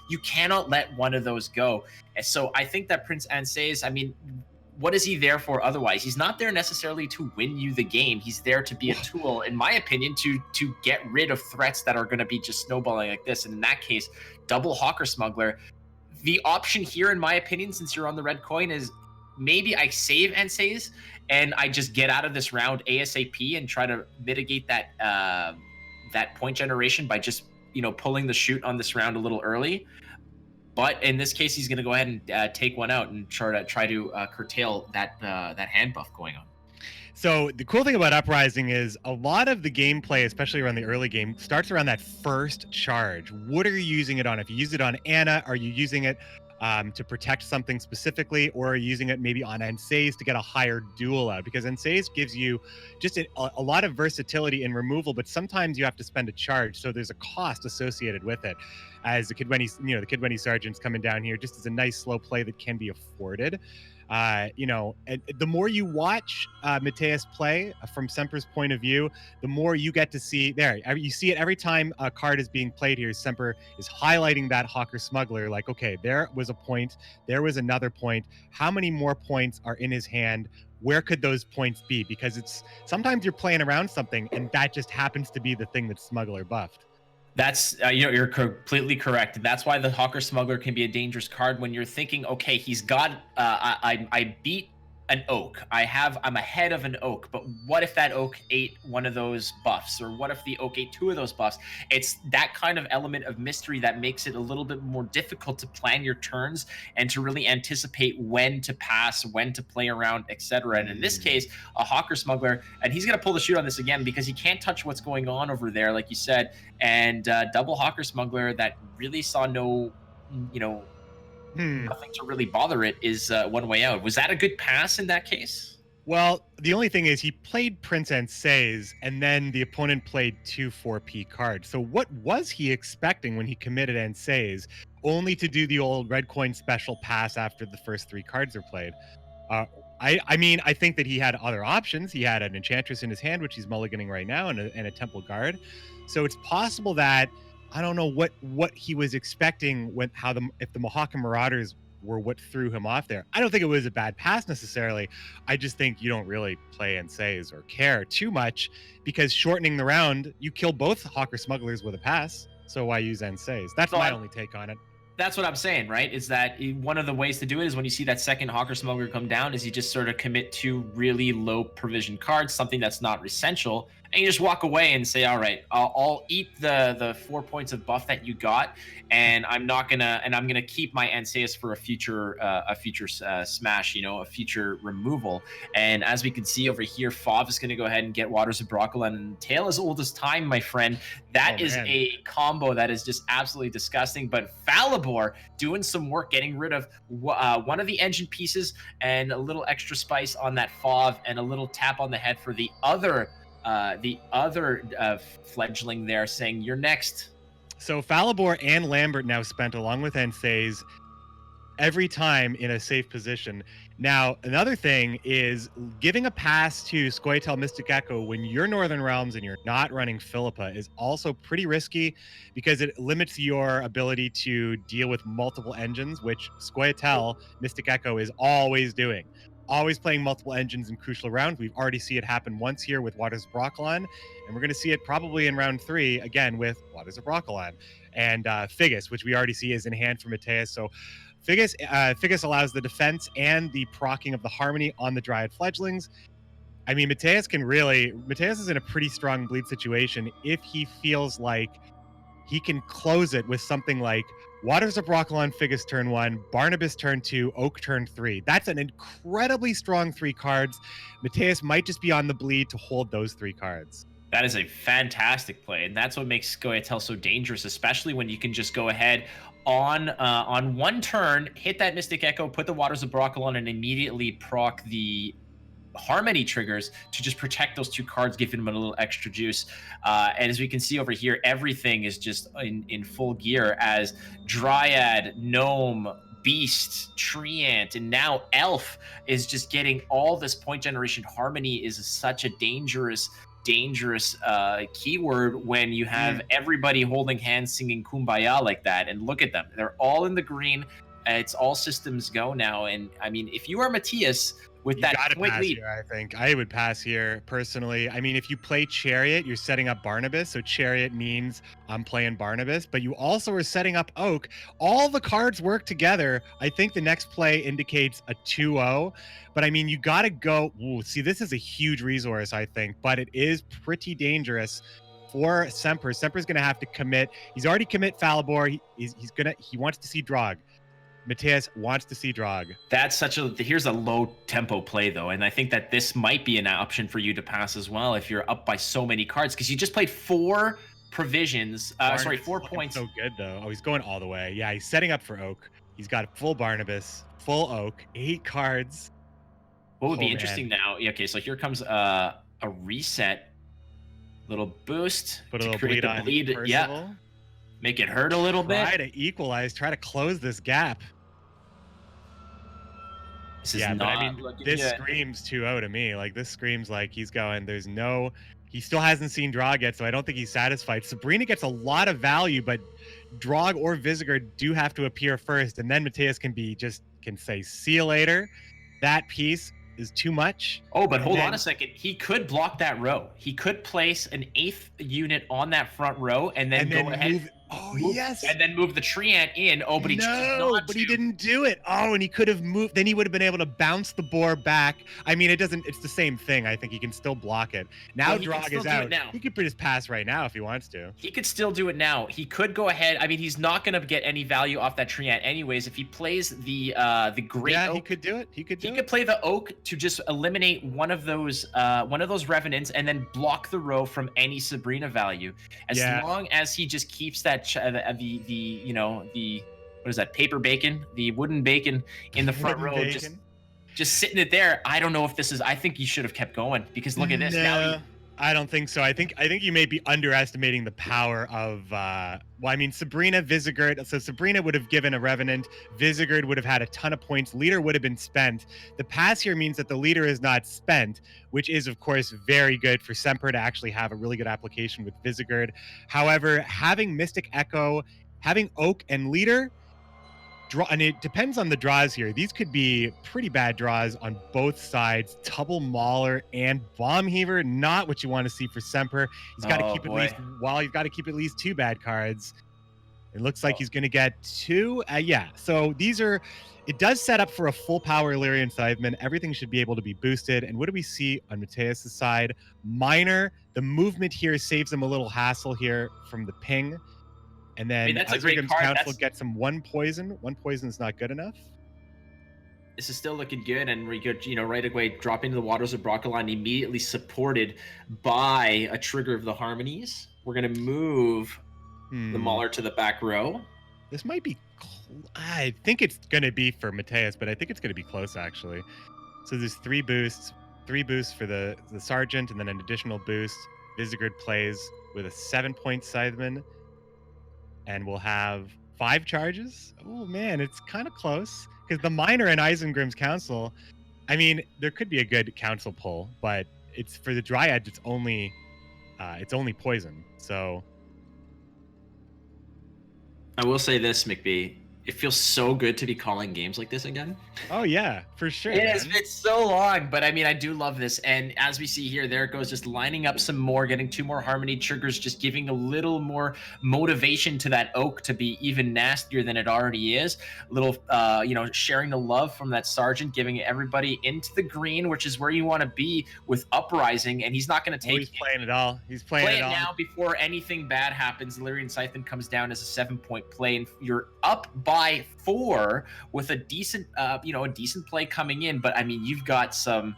S2: you cannot let one of those go. And so I think that Prince Ansays, I mean, what is he there for otherwise? He's not there necessarily to win you the game. He's there to be a tool, in my opinion, to get rid of threats that are going to be just snowballing like this. And in that case, double Hawker Smuggler. The option here, in my opinion, since you're on the red coin, is maybe I save Ensays and I just get out of this round ASAP and try to mitigate that point generation by just pulling the chute on this round a little early. But in this case, he's going to go ahead and take one out and try to curtail that hand buff going on.
S1: So the cool thing about Uprising is a lot of the gameplay, especially around the early game, starts around that first charge. What are you using it on? If you use it on Anna, are you using it to protect something specifically, or are you using it maybe on Ensays to get a higher duel out? Because Ensays gives you just a lot of versatility in removal, but sometimes you have to spend a charge, so there's a cost associated with it. As the Kidwenny Sergeant's coming down here, just as a nice slow play that can be afforded. And the more you watch Mateus play from Semper's point of view, the more you get to see you see it every time a card is being played here. Semper is highlighting that Hawker Smuggler, like, okay, there was a point, there was another point. How many more points are in his hand? Where could those points be? Because sometimes you're playing around something and that just happens to be the thing that Smuggler buffed.
S2: That's you're completely correct. That's why the Hawker Smuggler can be a dangerous card when you're thinking, okay, he's got I beat an oak. I'm ahead of an oak, but what if that oak ate one of those buffs? Or what if the oak ate two of those buffs? It's that kind of element of mystery that makes it a little bit more difficult to plan your turns and to really anticipate when to pass, when to play around, etc. And in this case, a Hawker Smuggler, and he's going to pull the shoot on this again because he can't touch what's going on over there, like you said. And double Hawker Smuggler that really saw no, you know, nothing to really bother it is one way out. Was that a good pass in that case?
S1: Well, the only thing is he played Prince Anseis, and then the opponent played 2 4P cards. So what was he expecting when he committed Anseis, only to do the old red coin special pass after the first 3 cards are played? I mean, I think that he had other options. He had an Enchantress in his hand, which he's mulliganing right now, and a Temple Guard. So it's possible that I don't know what he was expecting when if the Mohawk Marauders were what threw him off there. I don't think it was a bad pass necessarily. I just think you don't really play Anseis or care too much because shortening the round, you kill both Hawker Smugglers with a pass. So why use Anseis? That's my only take on it.
S2: That's what I'm saying, right? Is that one of the ways to do it is when you see that second Hawker Smuggler come down is you just sort of commit 2 really low provision cards, something that's not essential, and you just walk away and say, all right, I'll eat the 4 points of buff that you got, and I'm gonna keep my Anseus for a future smash, a future removal. And as we can see over here, Fav is gonna go ahead and get Waters of Broccolan, and Tale as Old as Time, my friend. That is a combo that is just absolutely disgusting. But Falibor doing some work, getting rid of one of the engine pieces and a little extra spice on that Fav, and a little tap on the head for the other fledgling there, saying you're next.
S1: So Falibor and Lambert now spent, along with Anseis, every time in a safe position. Now, another thing is giving a pass to Scoia'tael Mystic Echo when you're Northern Realms and you're not running Philippa is also pretty risky because it limits your ability to deal with multiple engines, which Scoia'tael Mystic Echo is always doing. Always playing multiple engines in crucial rounds. We've already seen it happen once here with Waters of Broccolan, and we're going to see it probably in round 3 again with Waters of Broccolan and Figus, which we already see is in hand for Mateus. So Figus allows the defense and the proccing of the Harmony on the Dryad Fledglings. I mean, Mateus is in a pretty strong bleed situation if he feels like he can close it with something like Waters of Broccolan, Figus turn 1, Barnabas turn 2, Oak turn 3. That's an incredibly strong 3 cards. Mateus might just be on the bleed to hold those 3 cards.
S2: That is a fantastic play, and that's what makes Scoia'tael so dangerous, especially when you can just go ahead on one turn, hit that Mystic Echo, put the Waters of Broccolan, and immediately proc the Harmony triggers to just protect those 2 cards, giving them a little extra juice. And as we can see over here, everything is just in full gear as Dryad, Gnome, Beast, Treant, and now Elf is just getting all this point generation. Harmony is such a dangerous keyword when you have everybody holding hands singing Kumbaya like that. And look at them. They're all in the green. It's all systems go now. And I mean, if you are Matthias, with that point lead,
S1: here, I think I would pass here personally. I mean, if you play Chariot, you're setting up Barnabas. So Chariot means I'm playing Barnabas, but you also are setting up Oak. All the cards work together. I think the next play indicates a 2-0, but I mean, you got to go. Ooh, see, this is a huge resource, I think, but it is pretty dangerous for Semper. Semper's going to have to commit. He's already commit Falibor. He wants to see Drog. Mateus wants to see Drog.
S2: Here's a low tempo play though, and I think that this might be an option for you to pass as well if you're up by so many cards, because you just played 4 provisions. 4 points.
S1: So good though. Oh, he's going all the way. Yeah, he's setting up for Oak. He's got full Barnabas, full Oak, 8 cards.
S2: What would be interesting now? Yeah, okay, so here comes a reset, little boost,
S1: put a little bleed on Percival.
S2: Yeah, make it hurt a little bit.
S1: Try to equalize. Try to close this gap.
S2: This is not
S1: this screams 2-0 to me. Like, this screams like he's going, he still hasn't seen Drog yet, so I don't think he's satisfied. Sabrina gets a lot of value, but Drog or Visigour do have to appear first, and then Mateus can say, see you later. That piece is too much.
S2: Oh, but hold on a second. He could block that row. He could place an 8th unit on that front row and then go ahead.
S1: Oh,
S2: Move,
S1: yes.
S2: and then move the Treant in. Oh, but he chose
S1: No,
S2: not
S1: but
S2: to.
S1: he didn't do it. Oh, and he could have moved. Then he would have been able to bounce the boar back. I mean, it's the same thing. I think he can still block it. Now
S2: Well, he can
S1: Drog
S2: still
S1: is
S2: do it
S1: out.
S2: now.
S1: He could just pass right now if he wants to.
S2: He could still do it now. He could go ahead. I mean, he's not going to get any value off that Treant anyways. If he plays the Great
S1: Yeah,
S2: Oak,
S1: he could do it. He could
S2: play the Oak to just eliminate one of those Revenants and then block the row from any Sabrina value. As long as he just keeps that the what is that, paper bacon, the wooden bacon in the front row, just sitting it there. I don't know if this is. I think he should have kept going, because look at this. Now
S1: I don't think so. I think you may be underestimating the power of Sabrina, Visigored. So Sabrina would have given a Revenant. Visigored would have had a ton of points. Leader would have been spent. The pass here means that the leader is not spent, which is of course very good for Semper to actually have a really good application with Visigored. However, having Mystic Echo, having Oak and leader, and it depends on the draws here. These could be pretty bad draws on both sides. Double Mauler and Bomb Heaver, not what you want to see for Semper. He's got to keep he's got to keep at least 2 bad cards. It looks like he's going to get 2. So it does set up for a full power Illyrian Scytheman. Everything should be able to be boosted. And what do we see on Mateus' side? Miner, the movement here saves him a little hassle here from the ping. And then
S2: that's a great card.
S1: Council gets him 1 poison. 1 poison is not good enough.
S2: This is still looking good, and we could, right away drop into the Waters of Broccolon, immediately supported by a trigger of the Harmonies. We're gonna move the Mauler to the back row.
S1: This might be. I think it's gonna be for Mateus, but I think it's gonna be close actually. So there's 3 boosts. 3 boosts for the Sergeant, and then an additional boost. Visigored plays with a 7-point Scytheman. And we'll have 5 charges. Oh man, it's kind of close, because the Miner and Isengrim's Council, I mean, there could be a good council pull, but it's for the Dryads. It's only poison. So
S2: I will say this, McBee. It feels so good to be calling games like this again.
S1: Oh yeah, for sure.
S2: It has been so long, but I mean, I do love this. And as we see here, there it goes, just lining up some more, getting 2 more Harmony triggers, just giving a little more motivation to that Oak to be even nastier than it already is. A little, sharing the love from that Sergeant, giving everybody into the green, which is where you want to be with Uprising. And he's not going to take.
S1: He's playing it all. He's playing
S2: play
S1: it all
S2: now before anything bad happens. Illyrian Scytheman comes down as a 7-point play, and you're up by 4 with a decent play coming in. But I mean, you've got some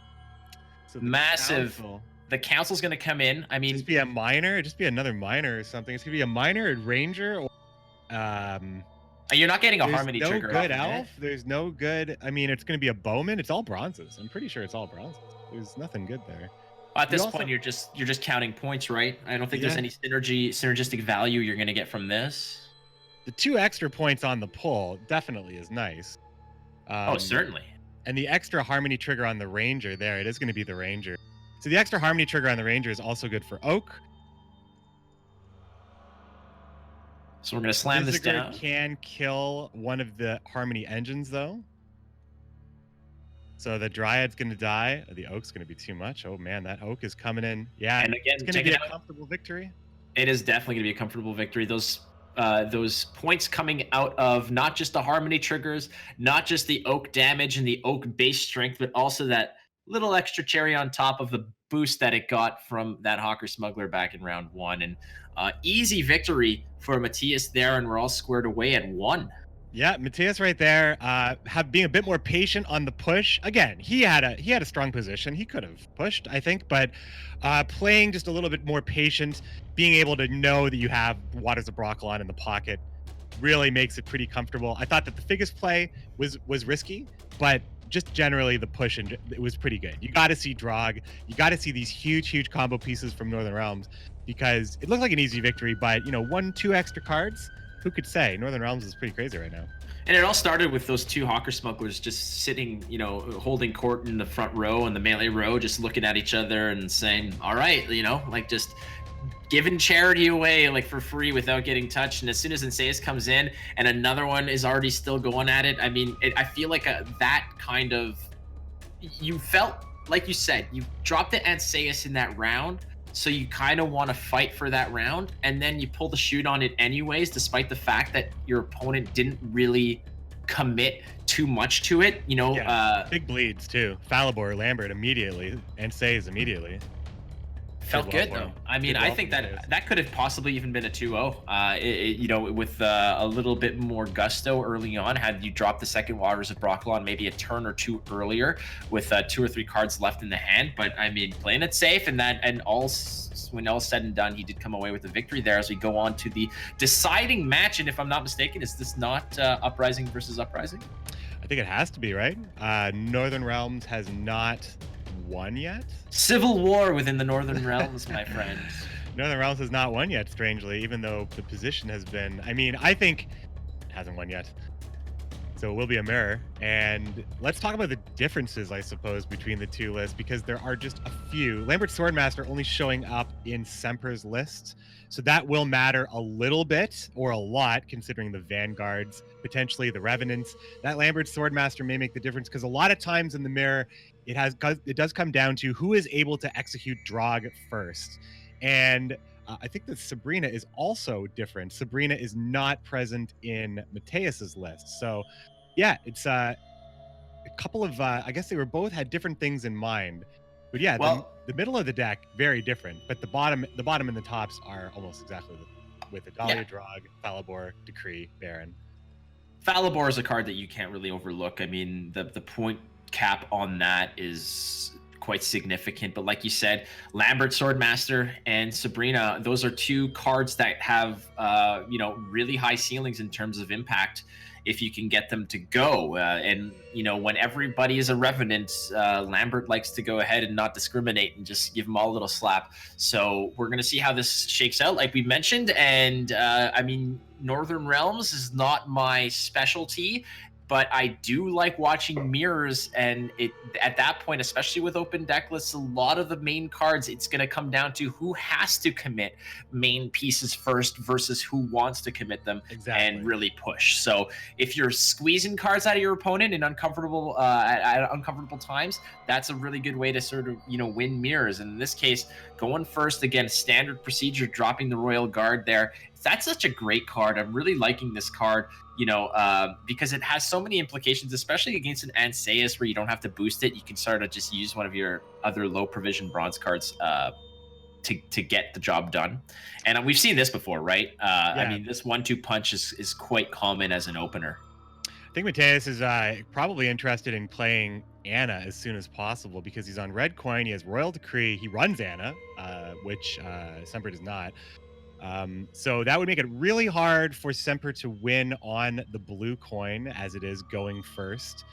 S2: massive. The council's going to come in. I mean,
S1: just be a Miner, just be another Miner or something. It's going to be a Miner, a Ranger, or
S2: you're not getting a Harmony
S1: no
S2: trigger.
S1: Good elf. There's no good. I mean, it's going to be a Bowman. It's all bronzes. I'm pretty sure it's all bronzes. There's nothing good there.
S2: At this point, you're just counting points, right? I don't think there's any synergistic value you're going to get from this.
S1: The 2 extra points on the pull definitely is nice.
S2: Certainly.
S1: And the extra Harmony trigger on the Ranger there, it is going to be the Ranger. So the extra Harmony trigger on the Ranger is also good for Oak.
S2: So we're going to slam this down.
S1: Can kill one of the Harmony engines, though. So the Dryad's going to die. The Oak's going to be too much. Oh, man, that Oak is coming in. Yeah,
S2: and again,
S1: it's going to be a comfortable victory.
S2: It is definitely going to be a comfortable victory. Those points coming out of not just the Harmony triggers, not just the Oak damage and the Oak base strength, but also that little extra cherry on top of the boost that it got from that Hawker Smuggler back in round 1. And easy victory for Matthias there, and we're all squared away at 1.
S1: Yeah, Matthias right there, being a bit more patient on the push. Again, he had a strong position. He could have pushed, I think, but playing just a little bit more patient, being able to know that you have Waters of Broccolon in the pocket really makes it pretty comfortable. I thought that the Figus play was risky, but just generally the push, and it was pretty good. You got to see Drog. You got to see these huge combo pieces from Northern Realms, because it looked like an easy victory, but 1-2 extra cards. Who could say? Northern Realms is pretty crazy right now.
S2: And it all started with those 2 Hawker Smugglers just sitting, holding court in the front row and the melee row, just looking at each other and saying, all right, just giving charity away like for free without getting touched. And as soon as Anseus comes in and another one is already still going at it, I mean, I feel like that kind of, you felt, like you said, you dropped the Anseus in that round so you kind of want to fight for that round, and then you pull the shoot on it anyways, despite the fact that your opponent didn't really commit too much to it.
S1: Yeah, big bleeds too. Falibor, Lambert immediately, and Says immediately.
S2: Felt
S1: Did well
S2: good
S1: for
S2: though.
S1: him.
S2: I mean,
S1: Did
S2: I
S1: well
S2: think
S1: for
S2: that
S1: Says.
S2: that could have possibly even been a 2-0. With a little bit more gusto early on, had you dropped the second Waters of Brocklon maybe a turn or two earlier, with 2 or 3 cards left in the hand. But I mean, playing it safe, and when all's said and done, he did come away with a victory there. As we go on to the deciding match, and if I'm not mistaken, is this not Uprising versus Uprising?
S1: I think it has to be, right? Northern Realms has not won yet.
S2: Civil war within the Northern Realms, my friend.
S1: Northern Realms has not won yet, strangely, even though the position has been. I mean, I think it hasn't won yet. So it will be a mirror. And let's talk about the differences, I suppose, between the two lists, because there are just a few. Lambert Swordmaster only showing up in Semper's list. So that will matter a little bit, or a lot, considering the Vanguards, potentially the Revenants. That Lambert Swordmaster may make the difference, because a lot of times in the mirror, it does come down to who is able to execute Drog first. And I think that Sabrina is also different. Sabrina is not present in Mateus's list. So yeah, it's a couple of I guess they were both had different things in mind. But yeah,
S2: Well,
S1: the middle of the deck very different, but the bottom and the tops are almost exactly with the Dahlia,
S2: yeah.
S1: Drog, Falibor, Decree, Baron.
S2: Falibor is a card that you can't really overlook. I mean, the point cap on that is quite significant. But like you said, Lambert Swordmaster and Sabrina, those are 2 cards that have really high ceilings in terms of impact if you can get them to go. And when everybody is a Revenant, Lambert likes to go ahead and not discriminate and just give them all a little slap. So we're going to see how this shakes out, like we mentioned. And I mean, Northern Realms is not my specialty, but I do like watching mirrors, and at that point, especially with open deck lists, a lot of the main cards, it's going to come down to who has to commit main pieces first versus who wants to commit them and really push. So if you're squeezing cards out of your opponent in uncomfortable at uncomfortable times, that's a really good way to sort of win mirrors. And in this case, going first, again, standard procedure, dropping the Royal Guard there. That's such a great card. I'm really liking this card, because it has so many implications, especially against an Anseus where you don't have to boost it. You can sort of just use one of your other low provision bronze cards to get the job done. And we've seen this before, right? I mean, this 1-2 punch is quite common as an opener.
S1: I think Mateus is probably interested in playing Anna as soon as possible, because he's on red coin. He has Royal Decree. He runs Anna, which Semper does not. So that would make it really hard for Semper to win on the blue coin, as it is going first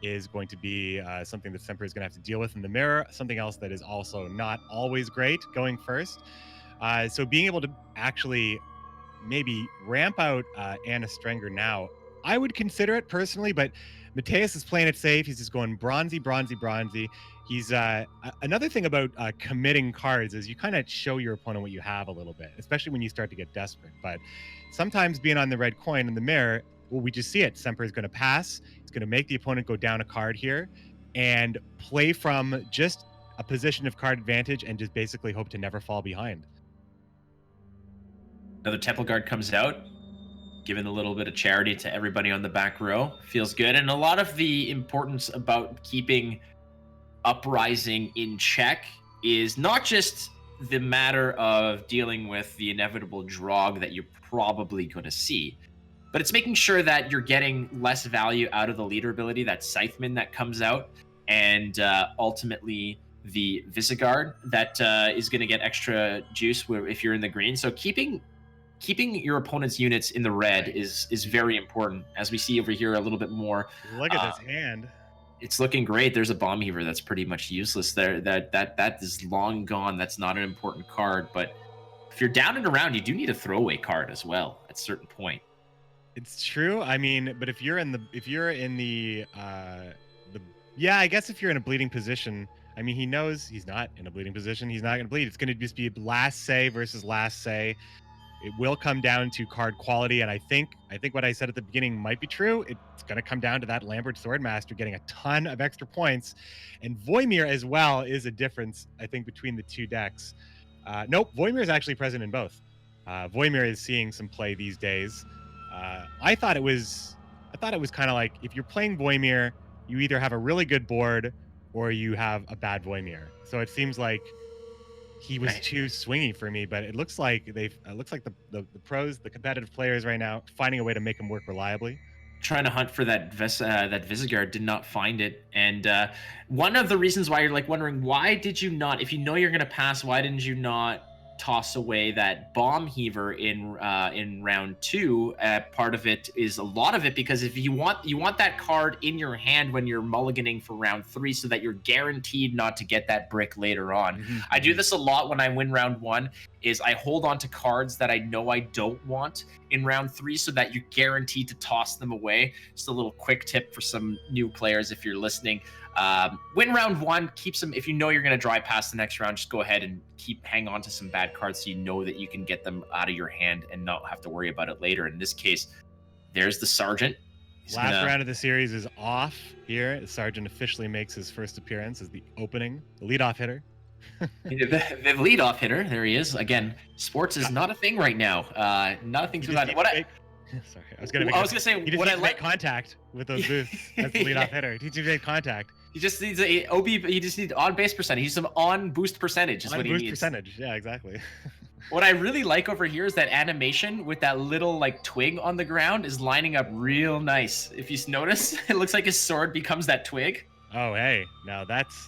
S1: is going to be something that Semper is going to have to deal with in the mirror. Something else that is also not always great going first. So being able to actually maybe ramp out Anna Strenger now, I would consider it personally, but Mateus is playing it safe. He's just going bronzy, bronzy, bronzy. He's another thing about committing cards is you kind of show your opponent what you have a little bit, especially when you start to get desperate. But sometimes being on the red coin in the mirror, well, we just see it. Semper is going to pass. It's going to make the opponent go down a card here and play from just a position of card advantage and just basically hope to never fall behind.
S2: Another Temple Guard comes out, giving a little bit of charity to everybody on the back row. Feels good. And a lot of the importance about keeping Uprising in check is not just the matter of dealing with the inevitable drog that you're probably going to see, but it's making sure that you're getting less value out of the leader ability, that Scytheman that comes out, and ultimately the Visigourd that is going to get extra juice if you're in the green. So keeping your opponent's units in the red is very important, as we see over here a little bit more.
S1: Look at this hand.
S2: It's looking great. There's a Bomb Heaver that's pretty much useless there. That is long gone. That's not an important card. But if you're down and around, you do need a throwaway card as well at a certain point.
S1: It's true. I mean, but if you're in the yeah, I guess if you're in a bleeding position, I mean, he knows he's not in a bleeding position. He's not going to bleed. It's going to just be last say versus last say. It will come down to card quality, and I think what I said at the beginning might be true. It's going to come down to that Lambert Swordmaster getting a ton of extra points, and Voimir as well is a difference, I think, between the two decks. Nope, Voimir is actually present in both. Voimir is seeing some play these days. I thought it was kind of like if you're playing Voimir, you either have a really good board or you have a bad Voimir. So it seems like he was
S2: Right.
S1: too swingy for me, but it looks like the pros, the competitive players right now, finding a way to make him work reliably.
S2: Trying to hunt for that that Visigar, did not find it. And one of the reasons why you're like wondering, why did you not, if you know you're gonna pass, why didn't you not toss away that bomb heaver in round 2? Part of it is a lot of it because if you want that card in your hand when you're mulliganing for round 3 so that you're guaranteed not to get that brick later on.
S1: Mm-hmm.
S2: I do this a lot when I win round 1, is I hold on to cards that I know I don't want in round 3 so that you're guaranteed to toss them away. Just a little quick tip for some new players if you're listening. Win round 1, keep some, if you know you're going to dry pass the next round, just go ahead and hang on to some bad cards so you know that you can get them out of your hand and not have to worry about it later. In this case, there's the Sergeant.
S1: Last round of the series is off here. The Sergeant officially makes his first appearance as the leadoff hitter.
S2: The leadoff hitter, there he is. Again, sports is not a thing right now. Not a thing to that.
S1: Sorry, I was gonna say
S2: what I like
S1: contact with those boosts as the leadoff hitter. He just make contact.
S2: He just needs a OB. He just needs on base percentage. He's some on boost percentage. Is what he needs.
S1: Percentage. Yeah, exactly.
S2: What I really like over here is that animation with that little like twig on the ground is lining up real nice. If you notice, it looks like his sword becomes that twig.
S1: Oh, hey, now that's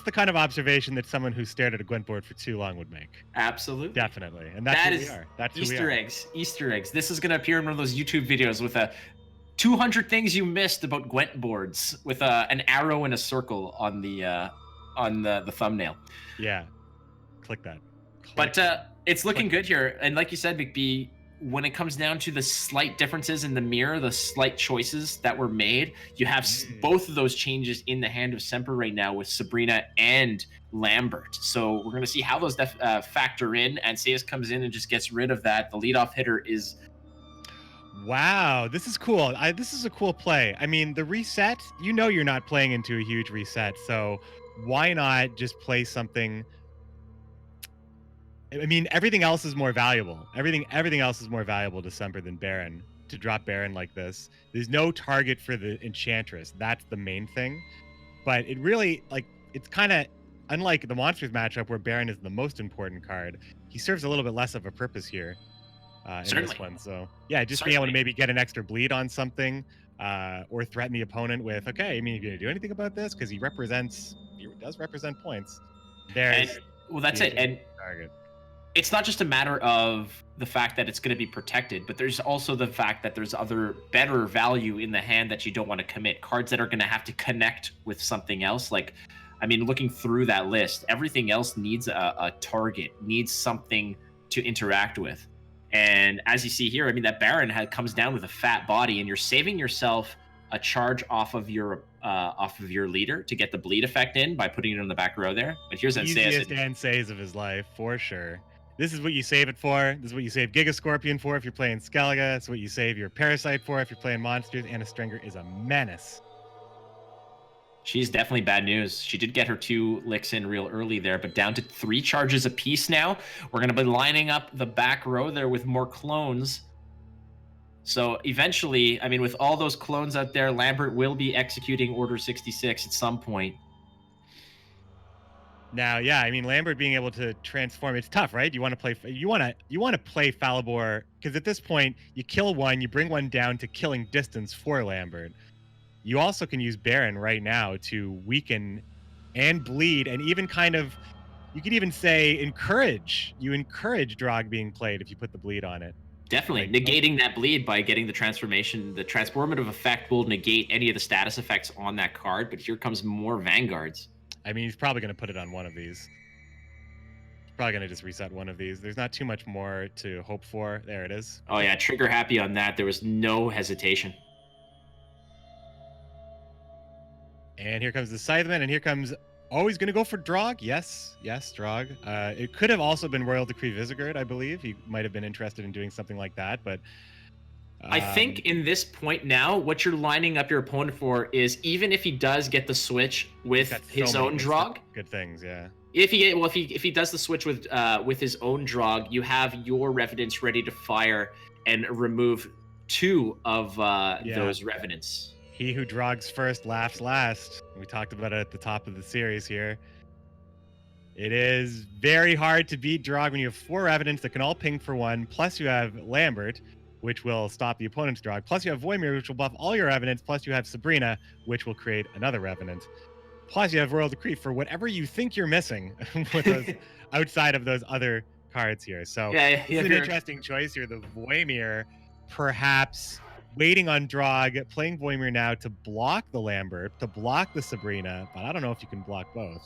S1: the kind of observation that someone who stared at a Gwent board for too long would make.
S2: Absolutely.
S1: Definitely. And that's who we are. That's
S2: Easter eggs. Easter eggs. This is going to appear in one of those YouTube videos with a 200 things you missed about Gwent boards with an arrow and a circle on the thumbnail.
S1: Yeah. Click that.
S2: But it's looking good here. And like you said, McBee, when it comes down to the slight differences in the mirror, the slight choices that were made, you have both of those changes in the hand of Semper right now with Sabrina and Lambert. So we're going to see how those factor in. And Sayas comes in and just gets rid of that. The leadoff hitter is...
S1: Wow, this is cool. This is a cool play. I mean, the reset, you know you're not playing into a huge reset, so why not just play something... I mean, everything else is more valuable. Everything else is more valuable to Semper than Baron. To drop Baron like this, there's no target for the Enchantress. That's the main thing. But it really, like, it's kind of unlike the Monsters matchup where Baron is the most important card. He serves a little bit less of a purpose here in this one. So yeah, just being able to maybe get an extra bleed on something or threaten the opponent with, okay, I mean, are you going to do anything about this? Because he does represent points.
S2: Well, that's it. And
S1: target.
S2: It's not just a matter of the fact that it's going to be protected, but there's also the fact that there's other better value in the hand that you don't want to commit. Cards that are going to have to connect with something else. Like, I mean, looking through that list, everything else needs a target, needs something to interact with. And as you see here, I mean, that Baron comes down with a fat body, and you're saving yourself a charge off of your leader to get the bleed effect in by putting it on the back row there. But here's
S1: easiest and saves of his life for sure. This is what you save it for. This is what you save Giga Scorpion for if you're playing Skellige. It's what you save your Parasite for if you're playing Monsters. Anna Stringer is a menace.
S2: She's definitely bad news. She did get her 2 licks in real early there, but down to 3 charges apiece now. We're going to be lining up the back row there with more clones. So eventually, I mean, with all those clones out there, Lambert will be executing Order 66 at some point.
S1: Now, yeah, I mean, Lambert being able to transform, it's tough, right? You want to play Falibor, because at this point, you kill one, you bring one down to killing distance for Lambert. You also can use Baron right now to weaken and bleed, and even kind of, you could even say encourage Drog being played if you put the bleed on it.
S2: Definitely. Negating that bleed by getting the transformation. The transformative effect will negate any of the status effects on that card, but here comes more Vanguards.
S1: I mean, he's probably going to put it on one of these. He's probably going to just reset one of these. There's not too much more to hope for. There it is.
S2: Oh, yeah. Trigger happy on that. There was no hesitation.
S1: And here comes the Scytheman, and here comes... Oh, he's going to go for Drog? Yes, Drog. It could have also been Royal Decree Visigored, I believe. He might have been interested in doing something like that, but...
S2: I think in this point now, what you're lining up your opponent for is, even if he does get the switch with his own Drog...
S1: Good things, yeah.
S2: If he does the switch with his own Drog, you have your Revenants ready to fire and remove 2 of those Revenants.
S1: He who drogs first laughs last. We talked about it at the top of the series here. It is very hard to beat Drog when you have 4 Revenants that can all ping for 1, plus you have Lambert, which will stop the opponent's Drog, plus you have Voimir, which will buff all your Revenants, plus you have Sabrina, which will create another Revenant. Plus you have Royal Decree for whatever you think you're missing with those outside of those other cards here. So it's an interesting choice here. The Voimir, perhaps waiting on Drog, playing Voimir now to block the Lambert, to block the Sabrina, but I don't know if you can block both.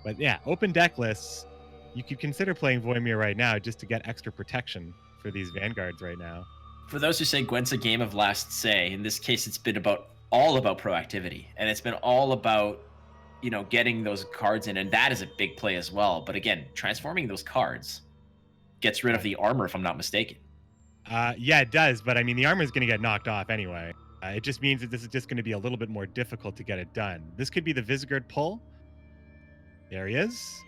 S1: But yeah, open deck lists, you could consider playing Voimir right now just to get extra protection for these Vanguards right now.
S2: For those who say Gwent's a game of last say, in this case it's been all about proactivity, and it's been all about getting those cards in, and that is a big play as well. But again, transforming those cards gets rid of the armor, if I'm not mistaken.
S1: Yeah, it does, but I mean, the armor is going to get knocked off anyway. It just means that this is just going to be a little bit more difficult to get it done. This could be the Visegard pull. There he is,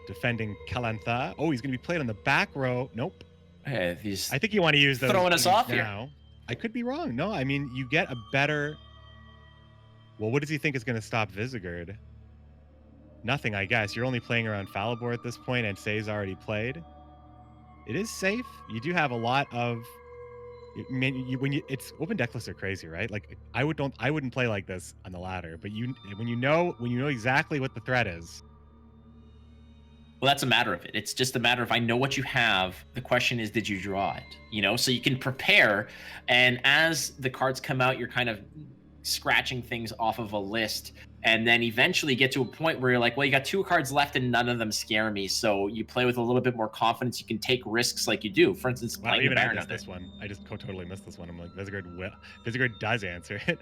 S1: defending Kalantha. Oh, he's going to be played on the back row. Nope.
S2: I
S1: think you want to use those
S2: throwing us off
S1: now. Here. I could be wrong. No, I mean, you get a better... Well, what does he think is going to stop Visegard? Nothing, I guess. You're only playing around Falibor at this point, and Say's already played. It is safe. You do have a lot of... it's open deck lists are crazy, right? Like I wouldn't play like this on the ladder, but when you know exactly what the threat is.
S2: Well, that's a matter of it. It's just a matter of I know what you have. The question is, did you draw it? So you can prepare, and as the cards come out, you're kind of scratching things off of a list, and then eventually get to a point where you're like, well, you got 2 cards left and none of them scare me, so you play with a little bit more confidence. You can take risks like you do. For instance, playing the Baron.
S1: I missed this one. I just totally missed this one. I'm like, Visegard does answer it.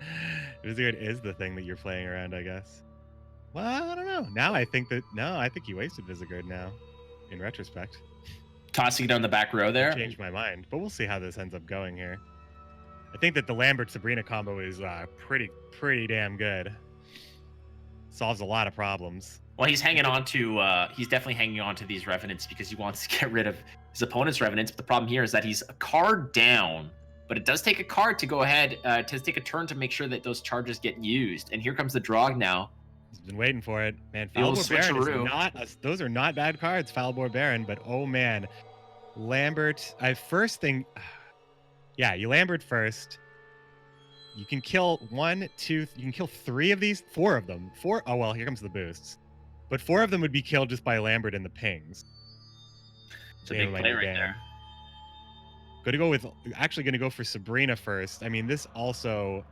S1: Visegard is the thing that you're playing around, I guess. Well, I don't know. Now I think you wasted Visegard now, in retrospect.
S2: Tossing it on the back row there?
S1: I changed my mind, but we'll see how this ends up going here. I think that the Lambert-Sabrina combo is pretty damn good. Solves a lot of problems.
S2: Well, he's definitely hanging on to these Revenants because he wants to get rid of his opponent's Revenants. But the problem here is that he's a card down, but it does take a card to go ahead, to take a turn to make sure that those charges get used. And here comes the Drog now.
S1: He's been waiting for it. Man, Falibor Baron those are not bad cards, Falibor Baron, but oh man. Lambert, you Lambert first. You can kill 1, 2, you can kill 3 of these, 4 of them. 4, oh well, here comes the boosts. But 4 of them would be killed just by Lambert and the pings.
S2: It's a big play right there.
S1: Going to go for Sabrina first. I mean, this also...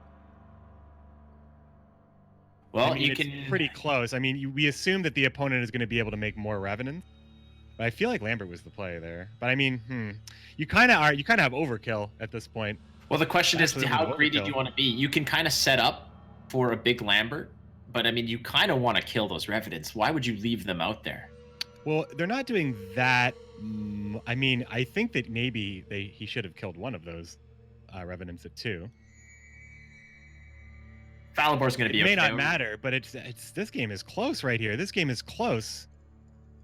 S2: Well,
S1: it's pretty close. I mean, we assume that the opponent is going to be able to make more Revenants. But I feel like Lambert was the play there. But I mean, you kind of have overkill at this point.
S2: Well, the question is, how greedy do you want to be? You can kind of set up for a big Lambert, but I mean, you kind of want to kill those Revenants. Why would you leave them out there?
S1: Well, they're not doing that. I mean, I think that maybe he should have killed one of those Revenants at 2.
S2: Falibor's going to be.
S1: It may not matter, but it's this game is close right here. This game is close.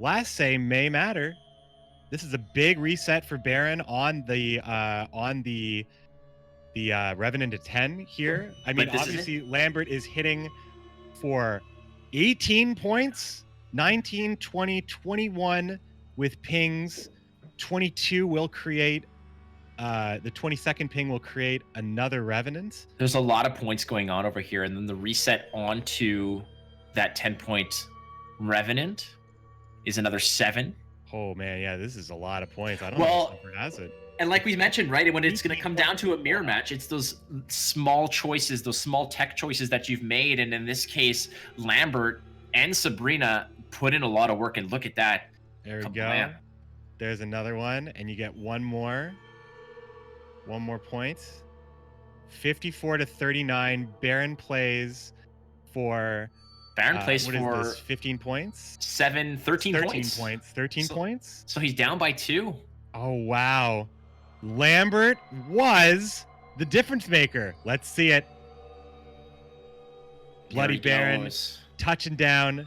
S1: Last say may matter. This is a big reset for Baron on the Revenant to 10 here. I mean, obviously Lambert is hitting for 18 points, 19, 20, 21 with pings. 22 will create the 22nd ping will create another Revenant.
S2: There's a lot of points going on over here, and then the reset onto that 10-point Revenant is another 7.
S1: Oh man, yeah, this is a lot of points. I don't know if Lambert has it.
S2: And like we mentioned, right, when it's going to come down to a mirror match, it's those small choices, those small tech choices that you've made. And in this case, Lambert and Sabrina put in a lot of work. And look at that.
S1: There we go. There's another one. And you get one more point. 54-39. Baron plays for...
S2: Baron plays for
S1: 15 points?
S2: 13 points.
S1: 13 points?
S2: So he's down by 2.
S1: Oh, wow. Lambert was the difference maker. Let's see it. Bloody Baron touching down.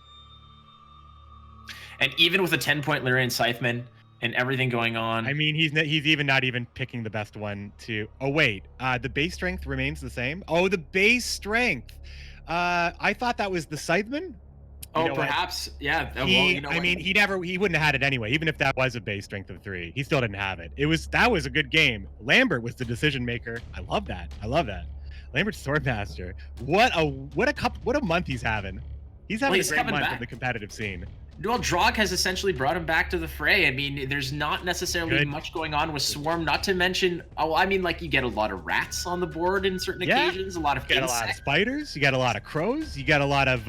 S2: And even with a 10-point Lyrian Scytheman and everything going
S1: I
S2: on,
S1: mean, he's even not even picking the best one to. Oh wait, the base strength remains the same. Oh, the base strength. I thought that was the Scytheman. You
S2: oh,
S1: know what?
S2: perhaps, yeah. Well,
S1: He,
S2: you know
S1: I
S2: what?
S1: mean, he wouldn't have had it anyway. Even if that was a base strength of 3, he still didn't have it. That was a good game. Lambert was the decision maker. I love that. I love that. Lambert's Swordmaster. What a month he's having. He's
S2: Well,
S1: having a
S2: he's
S1: great
S2: coming
S1: month in
S2: back.
S1: the competitive scene.
S2: Well, Drog has essentially brought him back to the fray. I mean, there's not necessarily
S1: Good.
S2: much going on with Swarm. Not to mention, oh, I mean, like you get a lot of rats on the board in certain
S1: Yeah.
S2: occasions. A lot of
S1: You got a lot of
S2: insects.
S1: spiders. You got a lot of crows. You got a lot of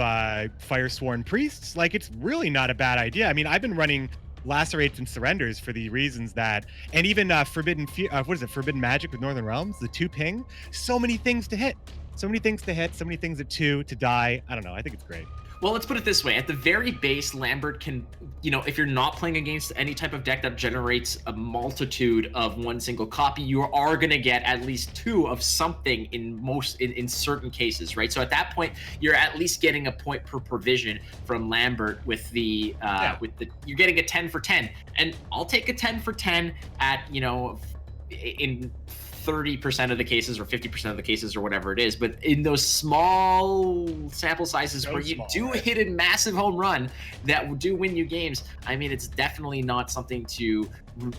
S1: fire sworn priests. Like, it's really not a bad idea. I mean, I've been running lacerates and surrenders for the reasons that, and even Forbidden Magic with Northern Realms, the 2 ping. So many things to hit. So many things to hit. So many things at 2 to die. I don't know. I think it's great.
S2: Well, let's put it this way. At the very base, Lambert can, if you're not playing against any type of deck that generates a multitude of one single copy, you are going to get at least 2 of something in certain cases, right? So at that point, you're at least getting a point per provision from Lambert with the you're getting a 10 for 10. And I'll take a 10 for 10 at, in 30% of the cases or 50% of the cases or whatever it is, but in those small sample sizes where you do hit a massive home run that do win you games, I mean, it's definitely not something to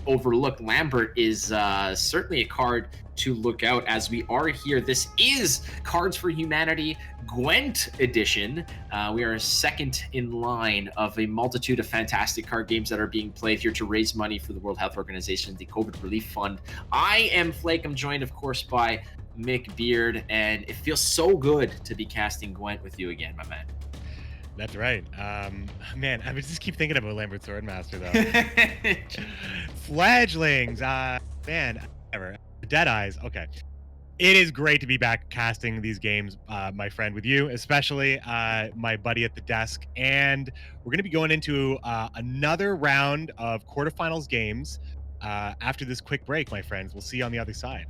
S2: overlook. Lambert is certainly a card to look out as we are here. This is Cards for Humanity Gwent edition. We are second in line of a multitude of fantastic card games that are being played here to raise money for the World Health Organization, the COVID Relief Fund. I am Flake. I'm joined, of course, by McBeard, and it feels so good to be casting Gwent with you again, my man.
S1: That's right. Man, I would just keep thinking about Lambert Swordmaster though. Fledglings. Man, ever. Dead Eyes. Okay. It is great to be back casting these games, my friend, with you, especially my buddy at the desk. And we're going to be going into another round of quarterfinals games after this quick break, my friends. We'll see you on the other side.